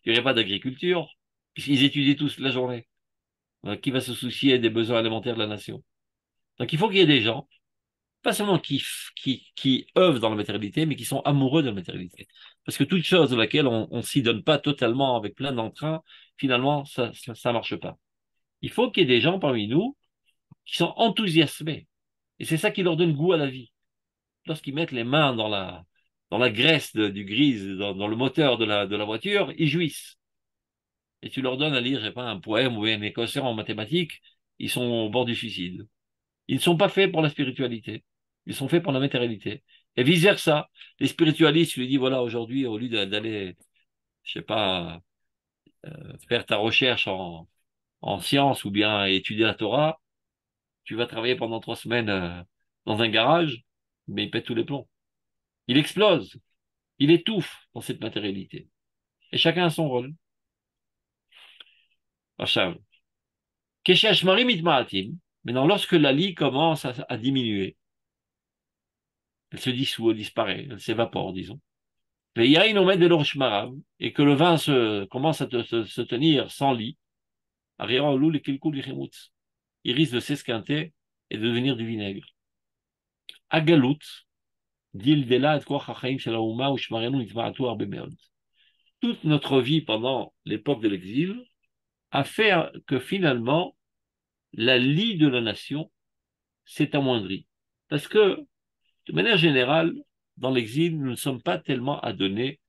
il n'y aurait pas d'agriculture, puisqu'ils étudient tous la journée. Alors, qui va se soucier des besoins alimentaires de la nation? Donc il faut qu'il y ait des gens, pas seulement qui œuvrent dans la matérialité, mais qui sont amoureux de la matérialité. Parce que toute chose à laquelle on ne s'y donne pas totalement avec plein d'entrain, finalement, ça marche pas. Il faut qu'il y ait des gens parmi nous qui sont enthousiasmés. Et c'est ça qui leur donne goût à la vie. Lorsqu'ils mettent les mains dans la graisse du grise, dans le moteur de la voiture, ils jouissent. Et tu leur donnes à lire, je sais pas, un poème ou un équation en mathématiques, ils sont au bord du suicide. Ils ne sont pas faits pour la spiritualité. Ils sont faits pour la matérialité. Et vice-versa. Les spiritualistes, tu lui dis, voilà, aujourd'hui, au lieu d'aller, je sais pas, faire ta recherche en sciences ou bien étudier la Torah, tu vas travailler pendant 3 semaines dans un garage, mais il pète tous les plombs. Il explose. Il étouffe dans cette matérialité. Et chacun a son rôle. עכשיו, כשהשמרים מתמעטים, maintenant, lorsque la lie commence à diminuer, elle se dissout, elle disparaît, elle s'évapore, disons. Les yaïn omet de l'orshmarav, et que le vin commence à se tenir sans lit, arrière les kilkul il risque de s'esquinter et de devenir du vinaigre. Agalout, dit dela et koach hachaim shel haouma ou shmarenu nitma'atu arbe meod. Toute notre vie pendant l'époque de l'exil a fait que finalement, la lie de la nation s'est amoindrie. Parce que, de manière générale, dans l'exil, nous ne sommes pas tellement adonnés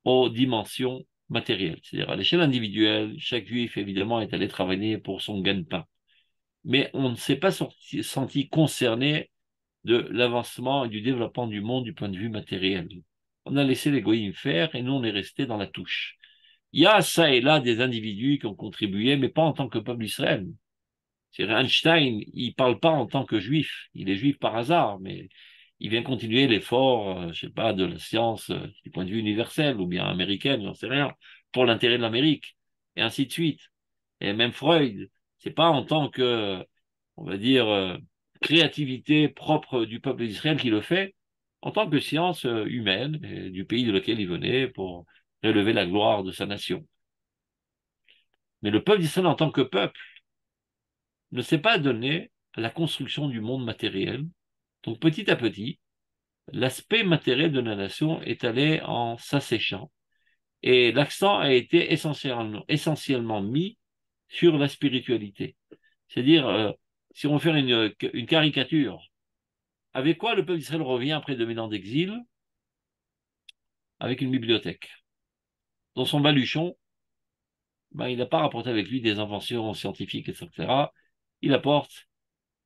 aux dimensions matérielles. C'est-à-dire, à l'échelle individuelle, chaque juif, évidemment, est allé travailler pour son gagne-pain. Mais on ne s'est pas senti concerné de l'avancement et du développement du monde du point de vue matériel. On a laissé les goïms faire et nous, on est resté dans la touche. Il y a ça et là des individus qui ont contribué, mais pas en tant que peuple d'Israël. C'est Einstein, il parle pas en tant que juif. Il est juif par hasard, mais il vient continuer l'effort, je sais pas, de la science du point de vue universel ou bien américaine, j'en sais rien, pour l'intérêt de l'Amérique, et ainsi de suite. Et même Freud, c'est pas en tant que, on va dire, créativité propre du peuple d'Israël qui le fait, en tant que science humaine et du pays de lequel il venait pour relever la gloire de sa nation. Mais le peuple d'Israël en tant que peuple ne s'est pas donné à la construction du monde matériel. Donc petit à petit, l'aspect matériel de la nation est allé en s'asséchant et l'accent a été essentiellement mis sur la spiritualité. C'est-à-dire, si on veut faire une caricature, avec quoi le peuple d'Israël revient après 2000 ans d'exil? Avec une bibliothèque. Dans son baluchon, ben, il n'a pas rapporté avec lui des inventions scientifiques, etc. Il apporte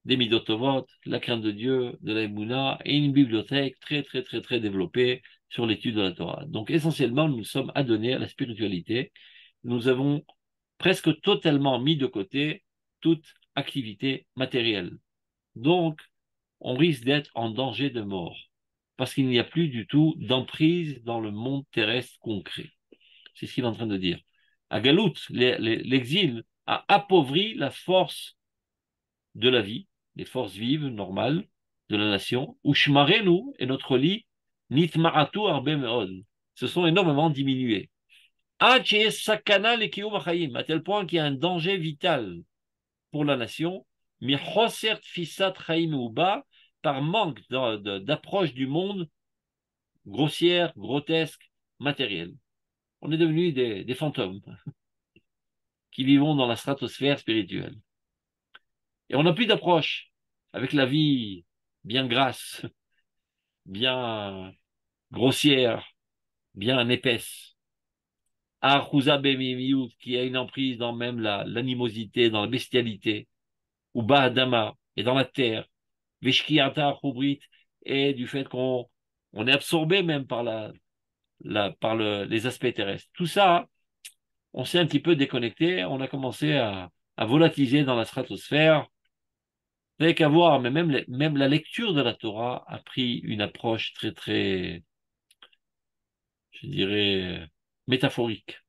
des Midot Tovot, la crainte de Dieu, de la Emouna, et une bibliothèque très, très, très, très développée sur l'étude de la Torah. Donc, essentiellement, nous sommes adonnés à la spiritualité. Nous avons presque totalement mis de côté toute activité matérielle. Donc, on risque d'être en danger de mort, parce qu'il n'y a plus du tout d'emprise dans le monde terrestre concret. C'est ce qu'il est en train de dire. À Galout, l'exil a appauvri la force de la vie, les forces vives, normales, de la nation. Ushmarenu et notre lit, nitmaratu arbe meod, se sont énormément diminués. Sakana à tel point qu'il y a un danger vital pour la nation, par manque d'approche du monde grossière, grotesque, matérielle. On est devenus des fantômes qui vivons dans la stratosphère spirituelle. Et on n'a plus d'approche avec la vie bien grasse, bien grossière, bien épaisse. Arouza Bemimiut, qui a une emprise dans même l'animosité, dans la bestialité, ou Bahadama, et dans la terre, Veshkiata Khubrit, et du fait qu'on est absorbé même par les aspects terrestres. Tout ça, on s'est un petit peu déconnecté, on a commencé à volatiliser dans la stratosphère. Vous n'avez qu'à voir, mais même la lecture de la Torah a pris une approche très, très, je dirais, métaphorique.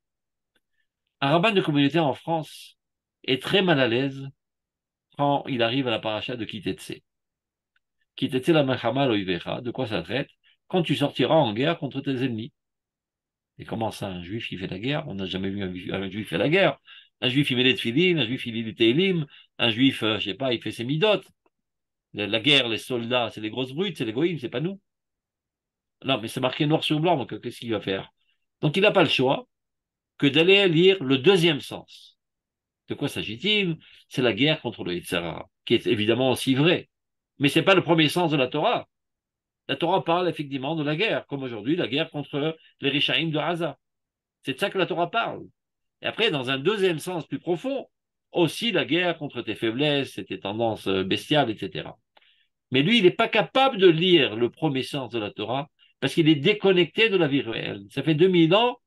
Un rabbin de communauté en France est très mal à l'aise quand il arrive à la paracha de Kitetse. Kitetse la Mechama Loivecha, de quoi ça traite? Quand tu sortiras en guerre contre tes ennemis. Et comment ça, un juif qui fait la guerre? On n'a jamais vu un juif faire la guerre. Un juif, il met les tefilines, un juif, il lit les télim, un juif, je sais pas, il fait ses midotes. La guerre, les soldats, c'est les grosses brutes, c'est les goïms, c'est pas nous. Non, mais c'est marqué noir sur blanc, donc qu'est-ce qu'il va faire? Donc il n'a pas le choix que d'aller lire le deuxième sens. De quoi s'agit-il? C'est la guerre contre le Yetzirah, qui est évidemment aussi vrai. Mais c'est pas le premier sens de la Torah. La Torah parle effectivement de la guerre, comme aujourd'hui la guerre contre les Rishaïm de Gaza. C'est de ça que la Torah parle. Et après, dans un deuxième sens plus profond, aussi la guerre contre tes faiblesses et tes tendances bestiales, etc. Mais lui, il n'est pas capable de lire le premier sens de la Torah parce qu'il est déconnecté de la vie réelle. Ça fait 2000 ans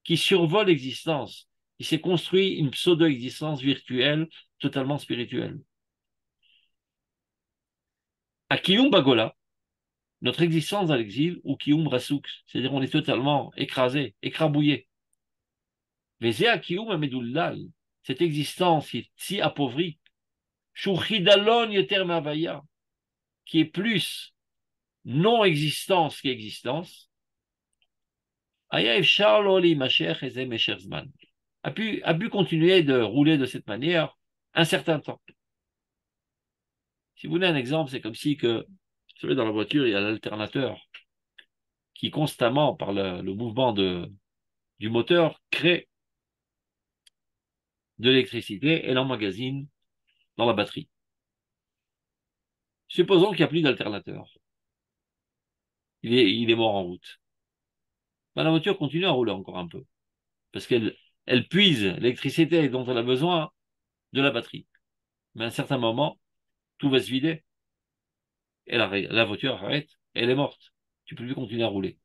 qu'il survole l'existence. Il s'est construit une pseudo-existence virtuelle, totalement spirituelle. À Kiyum Bagola, notre existence dans l'exil, ou Kiyum Rasouk, c'est-à-dire on est totalement écrasé, écrabouillé. Vezea Kiyum Amedullal, cette existence si appauvrie, Shouchidalon Yeter Mavaya, qui est plus non-existence qu'existence, a pu continuer de rouler de cette manière un certain temps. Si vous voulez un exemple, c'est comme si que, vous savez, dans la voiture, il y a l'alternateur qui constamment, par le mouvement du moteur, crée de l'électricité et l'emmagasine dans la batterie. Supposons qu'il n'y a plus d'alternateur. Il est mort en route. Ben, la voiture continue à rouler encore un peu. Parce qu'elle puise l'électricité dont elle a besoin de la batterie. Mais à un certain moment, tout va se vider. Et la voiture arrête, et elle est morte. Tu ne peux plus continuer à rouler.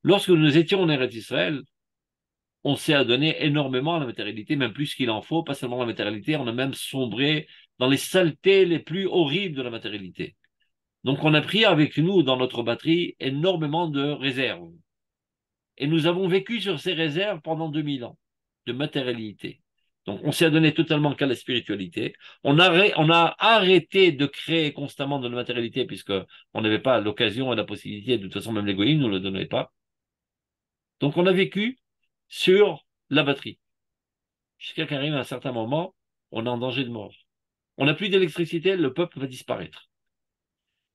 Lorsque nous étions en Eretz Israël, on s'est adonné énormément à la matérialité, même plus qu'il en faut, pas seulement la matérialité, on a même sombré dans les saletés les plus horribles de la matérialité. Donc on a pris avec nous, dans notre batterie, énormément de réserves. Et nous avons vécu sur ces réserves pendant 2000 ans de matérialité. Donc, on s'est adonné totalement qu'à la spiritualité. On a arrêté de créer constamment de la matérialité puisque on n'avait pas l'occasion et la possibilité. De toute façon, même l'égoïsme ne nous le donnait pas. Donc, on a vécu sur la batterie. Jusqu'à qu'arrive à un certain moment, on est en danger de mort. On n'a plus d'électricité, le peuple va disparaître.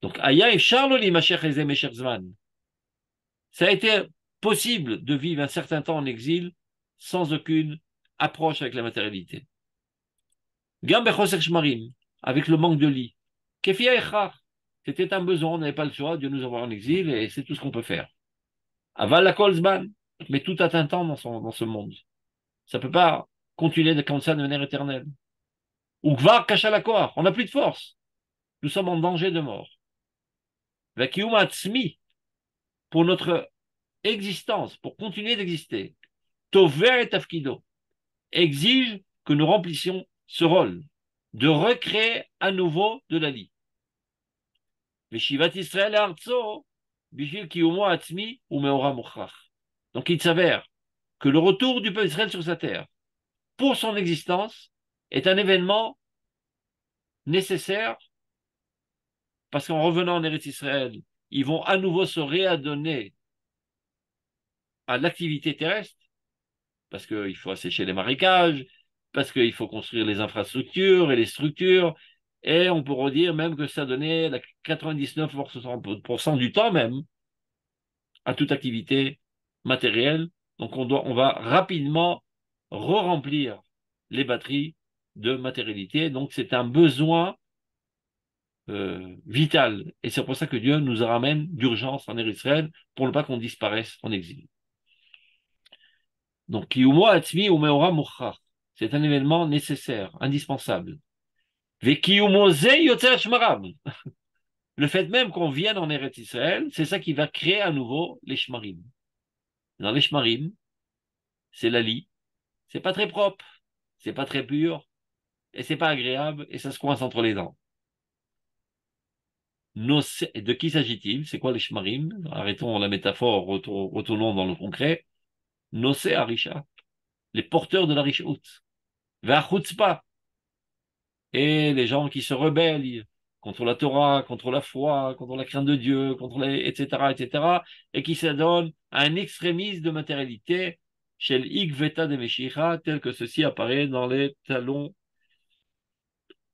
Donc, Aya et Charloli, ma chère Ezem et cher Zman, ça a été possible de vivre un certain temps en exil sans aucune approche avec la matérialité. Gam bechoser shmarim, avec le manque de lit. Kefia echar, c'était un besoin, on n'avait pas le choix, Dieu nous envoie en exil et c'est tout ce qu'on peut faire. Aval la kolzban, mais tout a un temps dans ce monde. Ça ne peut pas continuer comme ça de manière éternelle. Ou kvar kachalakor, on n'a plus de force. Nous sommes en danger de mort. Vakium atzmi, pour notre existence, pour continuer d'exister. Tover et tafkido, exige que nous remplissions ce rôle de recréer à nouveau de la vie. Veshivat Israël arzo, bishvil kiyumo atzmi ou meora mochrach. Donc il s'avère que le retour du peuple d'Israël sur sa terre, pour son existence, est un événement nécessaire parce qu'en revenant en Eretz Israël, ils vont à nouveau se réadonner à l'activité terrestre parce qu'il faut assécher les marécages, parce qu'il faut construire les infrastructures et les structures, et on pourrait dire même que ça donnait 99% du temps même à toute activité matérielle. Donc on va rapidement re-remplir les batteries de matérialité. Donc c'est un besoin vital. Et c'est pour ça que Dieu nous ramène d'urgence en Israël pour ne pas qu'on disparaisse en exil. Donc, c'est un événement nécessaire, indispensable. Le fait même qu'on vienne en Eretz Israël, c'est ça qui va créer à nouveau les shmarim. Dans les shmarim, c'est la lit, c'est pas très propre, c'est pas très pur, et c'est pas agréable, et ça se coince entre les dents. De qui s'agit-il? C'est quoi les shmarim? Arrêtons la métaphore, retournons dans le concret. Nosé Arisha, les porteurs de la richout. Ve'achutzpa, et les gens qui se rebellent contre la Torah, contre la foi, contre la crainte de Dieu, etc., etc., et qui s'adonnent à un extrémisme de matérialité chez l'Igveta de Meshicha, tel que ceci apparaît dans les talons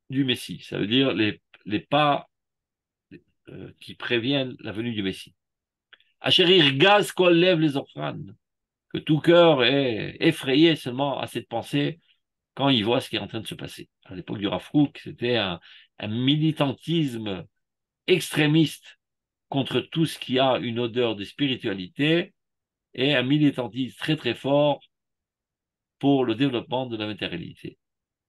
du Messie. Ça veut dire les pas qui préviennent la venue du Messie. Achérir gaz kol lève les orphanes, que tout cœur est effrayé seulement à cette pensée quand il voit ce qui est en train de se passer. À l'époque du Rav Kook, c'était un militantisme extrémiste contre tout ce qui a une odeur de spiritualité et un militantisme très très fort pour le développement de la matérialité.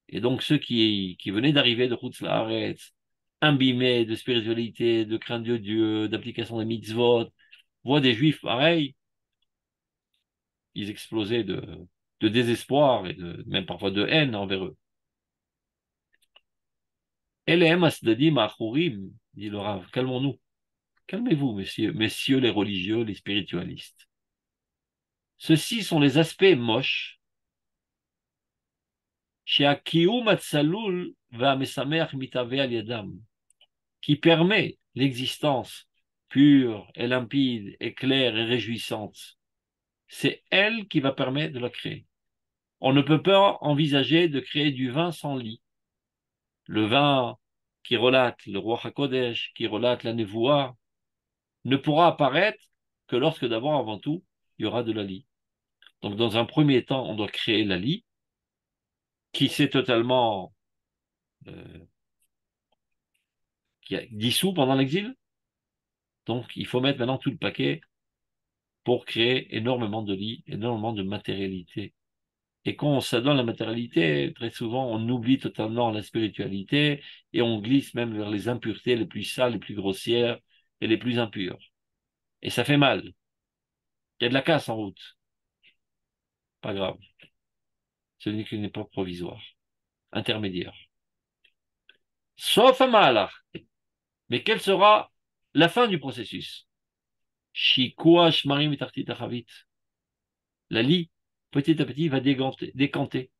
Et donc ceux qui venaient d'arriver de Chutz La'aretz, imbibés de spiritualité, de crainte de Dieu, d'application des mitzvot, voient des juifs pareils, ils explosaient de désespoir et même parfois de haine envers eux. Elem asdadim achurim, dit le Rav, calmons-nous. Calmez-vous, messieurs les religieux, les spiritualistes. Ceux-ci sont les aspects moches qui permet l'existence pure et limpide et claire et réjouissante. C'est elle qui va permettre de la créer. On ne peut pas envisager de créer du vin sans lit. Le vin qui relate le roi HaKodesh, qui relate la Nevoua, ne pourra apparaître que lorsque d'abord, avant tout, il y aura de la lie. Donc, dans un premier temps, on doit créer la lie, qui s'est totalement qui a dissous pendant l'exil. Donc, il faut mettre maintenant tout le paquet pour créer énormément de lits, énormément de matérialité. Et quand on s'adonne à la matérialité, très souvent, on oublie totalement la spiritualité et on glisse même vers les impuretés les plus sales, les plus grossières et les plus impures. Et ça fait mal. Il y a de la casse en route. Pas grave. Ce n'est qu'une époque provisoire, intermédiaire. Sauf un malach. Mais quelle sera la fin du processus? Shikua shmarim et achavit. La lie, petit à petit, va décanter.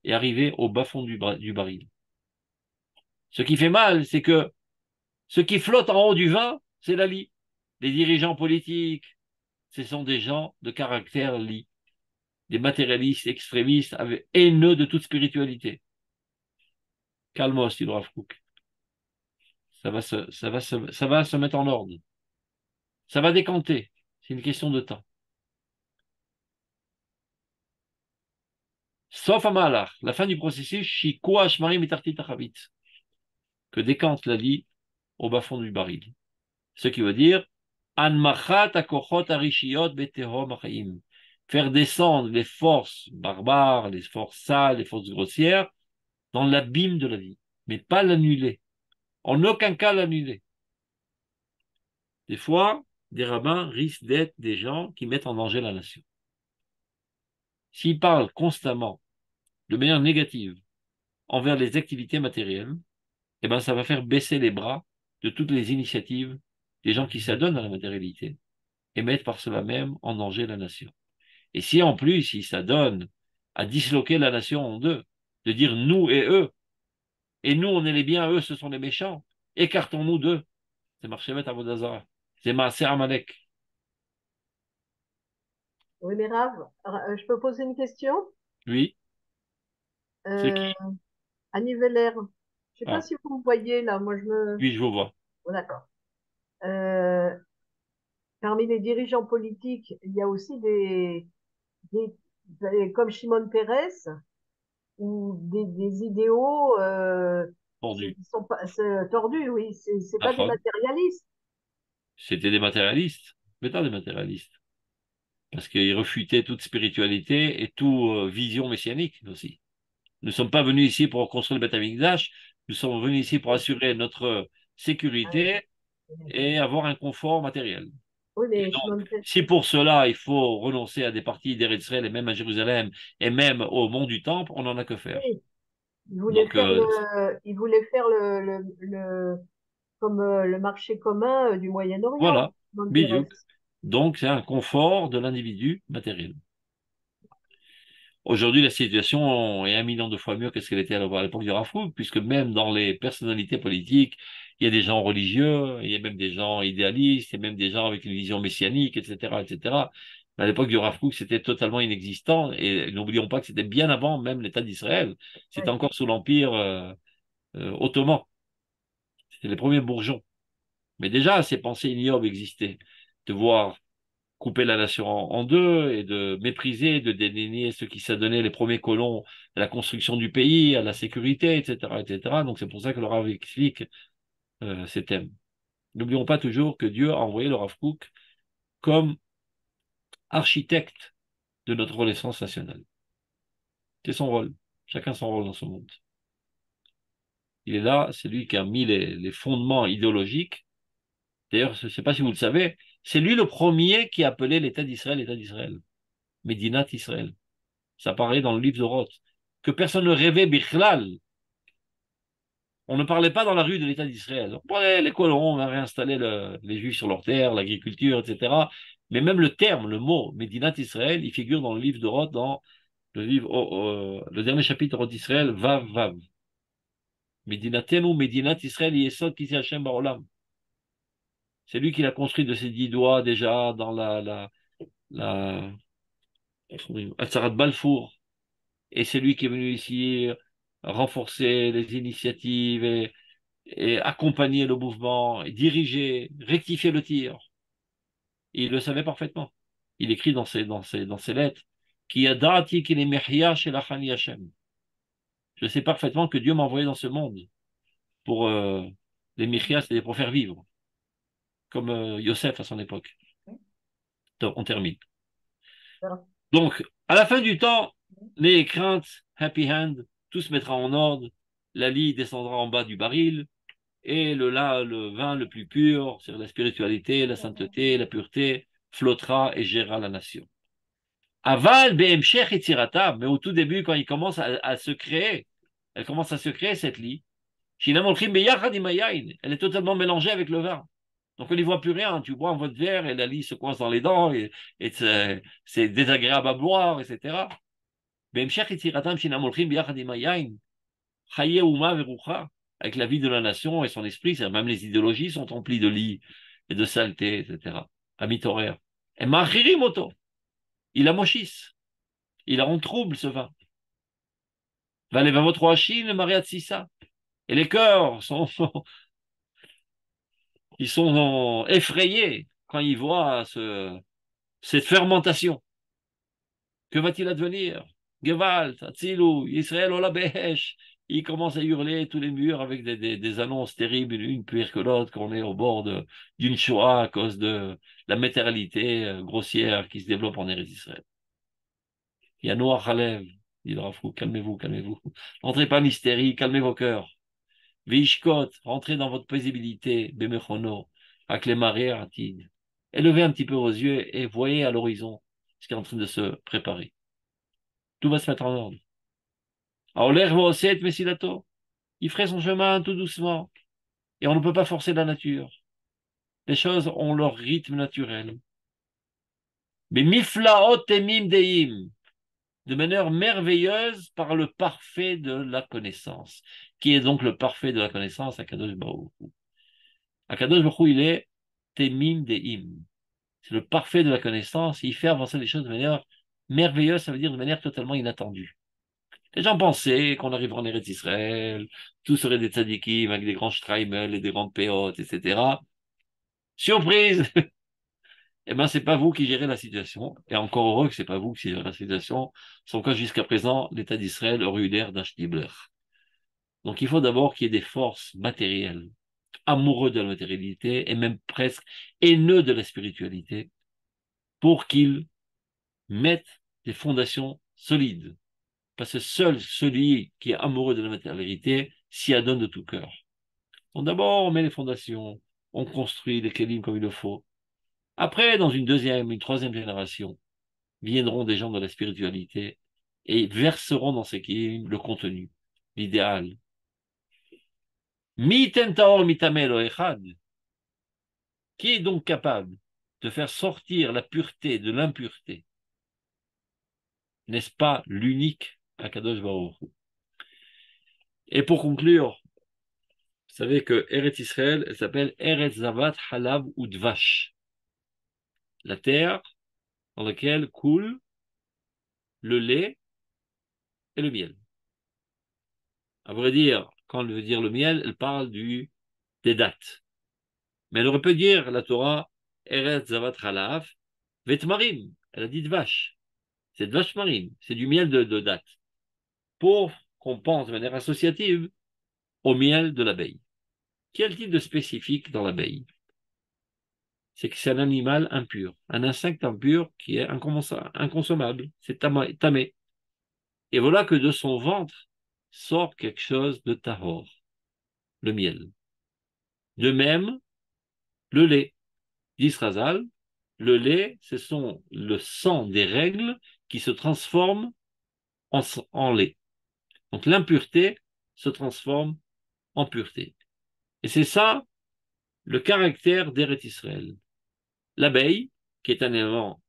et arriver au bas-fond du baril. Ce qui fait mal, c'est que ce qui flotte en haut du vin, c'est la lie. Les dirigeants politiques, ce sont des gens de caractère lie, des matérialistes extrémistes haineux de toute spiritualité. Calmos, dit le Rav Kook. Ça va se mettre en ordre. Ça va décanter. C'est une question de temps. Sauf à Mahalach, la fin du processus, Shikoa Shmarim Mitartit Achavit, que décante la lie au bas-fond du baril. Ce qui veut dire Anmachat Akochot Arishiot Betehom Achaim, faire descendre les forces barbares, les forces sales, les forces grossières dans l'abîme de la vie, mais pas l'annuler. En aucun cas l'annuler. Des fois, des rabbins risquent d'être des gens qui mettent en danger la nation. S'ils parlent constamment, de manière négative, envers les activités matérielles, eh ben, ça va faire baisser les bras de toutes les initiatives des gens qui s'adonnent à la matérialité et mettent par cela même en danger la nation. Et si en plus ils s'adonnent à disloquer la nation en deux, de dire nous et nous on est les biens, eux ce sont les méchants, écartons-nous d'eux, c'est Marchevet Avodazara, c'est Maaser Amalek.
Oui, mais Rav, je peux poser une question?
Oui, c'est
Euh,
qui?
à Nivelles, je sais pas
Ah,
si vous me voyez là, moi je me...
oui, je vous vois.
Oh, d'accord. Euh, parmi les dirigeants politiques, il y a aussi comme Shimon Peres, ou des idéaux
Pendu.
qui sont pas tordus, oui, c'est pas des
Achod.
matérialistes.
C'était des matérialistes, mais pas des matérialistes. Parce qu'ils refutaient toute spiritualité et toute vision messianique aussi. Nous ne sommes pas venus ici pour construire le Beth Amikdash, nous sommes venus ici pour assurer notre sécurité et avoir un confort matériel.
Oui,
Et
mais
donc,
Shimon Peres,
si pour cela il faut renoncer à des parties d'Israël et même à Jérusalem et même au mont du Temple, on n'en a que faire.
oui,
Donc,
il voulait faire comme le marché commun du Moyen-Orient,
voilà,
Shimon Peres.
Bidiouk. Donc, c'est un confort de l'individu matériel. Aujourd'hui, la situation est 1 million de fois mieux que ce qu'elle était à l'époque du Rav Kook, puisque même dans les personnalités politiques, il y a des gens religieux, il y a même des gens idéalistes, il y a même des gens avec une vision messianique, etc., etc. À l'époque du Rav Kook, c'était totalement inexistant, et n'oublions pas que c'était bien avant même l'État d'Israël. C'était
Ouais.
encore sous l'Empire ottoman. C'était les premiers bourgeons. Mais déjà, ces pensées ignobles existaient. De voir couper la nation en deux et de mépriser, de dédaigner ceux qui s'adonnaient les premiers colons à la construction du pays, à la sécurité, etc., etc. Donc c'est pour ça que le Rav explique ces thèmes. N'oublions pas toujours que Dieu a envoyé le Rav Kook comme architecte de notre renaissance nationale. C'est son rôle. Chacun son rôle dans ce monde. Il est là, c'est lui qui a mis les fondements idéologiques. D'ailleurs, je ne sais pas si vous le savez, c'est lui le premier qui a appelé l'État d'Israël, Médinat Israël. Ça apparaît dans le livre de Roth. Que personne ne rêvait, Bichlal. On ne parlait pas dans la rue de l'État d'Israël. On parlait les colons, on a réinstallé les Juifs sur leurs terres, l'agriculture, etc. Mais même le terme, le mot Médinat Israël, il figure dans le livre de Roth, dans le livre, le dernier chapitre de Roth d'Israël, Vav Vav. Médinatenu, Médinat Israël, Yesod Kisi Hashem Baolam. C'est lui qui l'a construit de ses 10 doigts déjà dans la, Atzarat Balfour. Et c'est lui qui est venu ici renforcer les initiatives et accompagner le mouvement, et diriger, rectifier le tir. Et il le savait parfaitement. Il écrit dans ses lettres qui a dati qu'il est mehia chez la Chani Hashem. Je sais parfaitement que Dieu m'a envoyé dans ce monde pour les mehia, c'est pour faire vivre, comme Yosef à son époque. Donc, on termine. Donc, à la fin du temps, les craintes, happy hand, tout se mettra en ordre, la lie descendra en bas du baril, et le vin le plus pur, c'est la spiritualité, la sainteté, la pureté, flottera et gérera la nation. Aval be'emshech etzirata, mais au tout début, quand il commence à se créer, elle commence à se créer cette lie. Shinam olchim beyachad im hayayin. Elle est totalement mélangée avec le vin. Donc on n'y voit plus rien. Tu bois un votre verre et la lie se coince dans les dents et c'est désagréable à boire, etc. בהמשך יצירתם שאינם הולכים ביחד עם היין, חיי אומה ורוחה, avec la vie de la nation et son esprit, même les idéologies sont emplies de lits et de saleté, etc. À mi-horaire. Et machirim auto. Il amochisse. Il la rend trouble, ce vin. Va les vavot roachim, le mariat sissa. Et les cœurs sont, ils sont effrayés quand ils voient cette fermentation. Que va-t-il advenir? Gewalt, Atzilou, Israël, Olabesh. Il commence à hurler tous les murs avec des annonces terribles, une pire que l'autre, qu'on est au bord d'une Shoah à cause de la matérialité grossière qui se développe en Eretz Israël. Yanoa Halev, dit le Rav Kook, calmez-vous, calmez-vous. N'entrez pas en hystérie, calmez vos cœurs. Veishkot, rentrez dans votre paisibilité, Bemechono, avec les marées rapides. Élevez un petit peu vos yeux et voyez à l'horizon ce qui est en train de se préparer. Tout va se mettre en ordre. Aoler Voset Mesilato, il ferait son chemin tout doucement. Et on ne peut pas forcer la nature. Les choses ont leur rythme naturel. Mais Miflaot Emim Deim, de manière merveilleuse par le parfait de la connaissance. Qui est donc le parfait de la connaissance? Akadosh Baruch Hu. Akadosh Baruch Hu, il est Temim Deim. C'est le parfait de la connaissance. Il fait avancer les choses de manière merveilleuse, ça veut dire de manière totalement inattendue. Les gens pensaient qu'on arriverait en Eretz Israël, tout serait des tzadikim avec des grands streimel et des grandes péotes, etc. Surprise! Eh ben, c'est pas vous qui gérez la situation. Et encore heureux que c'est pas vous qui gérez la situation. Son cas jusqu'à présent, l'État d'Israël aurait eu l'air d'un Schnibbler. Donc, il faut d'abord qu'il y ait des forces matérielles, amoureux de la matérialité et même presque haineux de la spiritualité, pour qu'ils mettent des fondations solides. Parce que seul celui qui est amoureux de la matérialité s'y adonne de tout cœur. Donc d'abord, on met les fondations, on construit les kelim comme il le faut. Après, dans une deuxième, une troisième génération, viendront des gens de la spiritualité et verseront dans ces kelim le contenu, l'idéal. Miten taor mitamel echad. Qui est donc capable de faire sortir la pureté de l'impureté? N'est-ce pas l'unique Akadosh Baruch Hu? Et pour conclure, vous savez que Eretz Israël, elle s'appelle Eretz Zavat Halav Udvash, la terre dans laquelle coule le lait et le miel. À vrai dire, quand elle veut dire le miel, elle parle des dates. Mais elle aurait pu dire, la Torah, Eretz Zavat Halav Vetmarim, elle a dit Dvash. C'est Dvash Marim, c'est du miel de date. Pour qu'on pense de manière associative au miel de l'abeille. Quel type de spécifique dans l'abeille? C'est que c'est un animal impur, un insecte impur qui est inconsommable, c'est tamé. Et voilà que de son ventre sort quelque chose de tahor, le miel. De même, le lait. D'Israzal, le lait, ce sont le sang des règles qui se transforme en lait. Donc l'impureté se transforme en pureté. Et c'est ça le caractère d'Eretz Israël. L'abeille, qui est un élément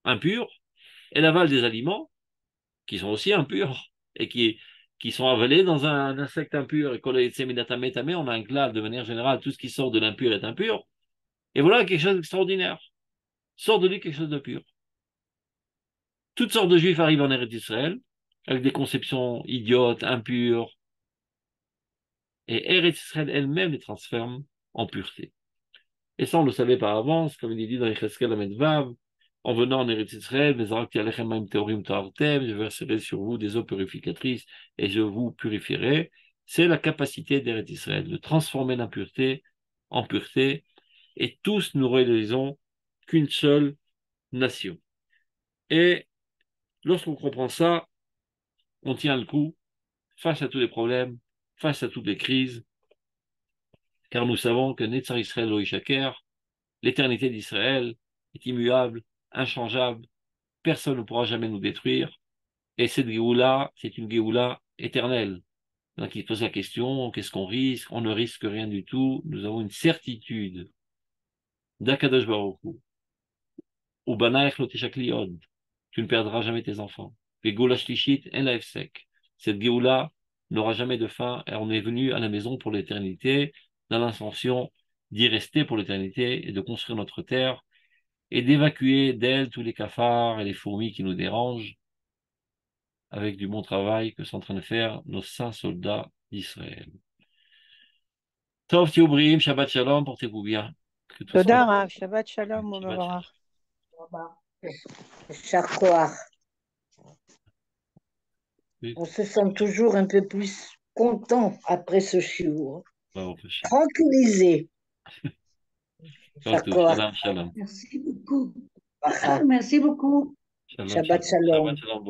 impur, elle avale des aliments qui sont aussi impurs et qui sont avalés dans un insecte impur. Et on a un clave de manière générale, tout ce qui sort de l'impur est impur. Et voilà quelque chose d'extraordinaire. Sort de lui quelque chose de pur. Toutes sortes de juifs arrivent en Eretz d'Israël avec des conceptions idiotes, impures. Et Eretz Israël elle-même les transforme en pureté. Et ça, on le savait par avance, comme il est dit dans Yecheskel Amedvav, en venant en Eretz Israël, je verserai sur vous des eaux purificatrices et je vous purifierai. C'est la capacité d'Eretz Israël de transformer l'impureté en pureté, et tous nous réalisons qu'une seule nation. Et lorsqu'on comprend ça, on tient le coup face à tous les problèmes, face à toutes les crises, car nous savons que Netzar Israël lo Ishaker, l'éternité d'Israël est immuable, inchangeable, personne ne pourra jamais nous détruire, et cette Géoula, c'est une Géoula éternelle. Donc il pose la question, qu'est-ce qu'on risque? On ne risque rien du tout, nous avons une certitude d'Akadosh Baruch Hu, ou Banaech lo Teshakli od, tu ne perdras jamais tes enfants. Et Géoula Shlishit, en la sec. Cette Géoula n'aura jamais de fin et on est venu à la maison pour l'éternité, dans l'intention d'y rester pour l'éternité et de construire notre terre et d'évacuer d'elle tous les cafards et les fourmis qui nous dérangent avec du bon travail que sont en train de faire nos saints soldats d'Israël. Tov Tiobrim, Shabbat Shalom, portez-vous bien. Que tout
תודה
soit
רב, שבת שלום
Shabbat Shalom.
ומבורך.
יישר כוח.
Oui.
On se sent toujours un peu plus content après ce shiur.
Baruch Hashem.
Tranquillisé.
Kol
יישר
tov.
כוח.
Shalom, shalom.
Merci beaucoup.
ברכה.
Merci beaucoup.
Shalom,
Shabbat
shalom.
shalom.
Shabbat shalom.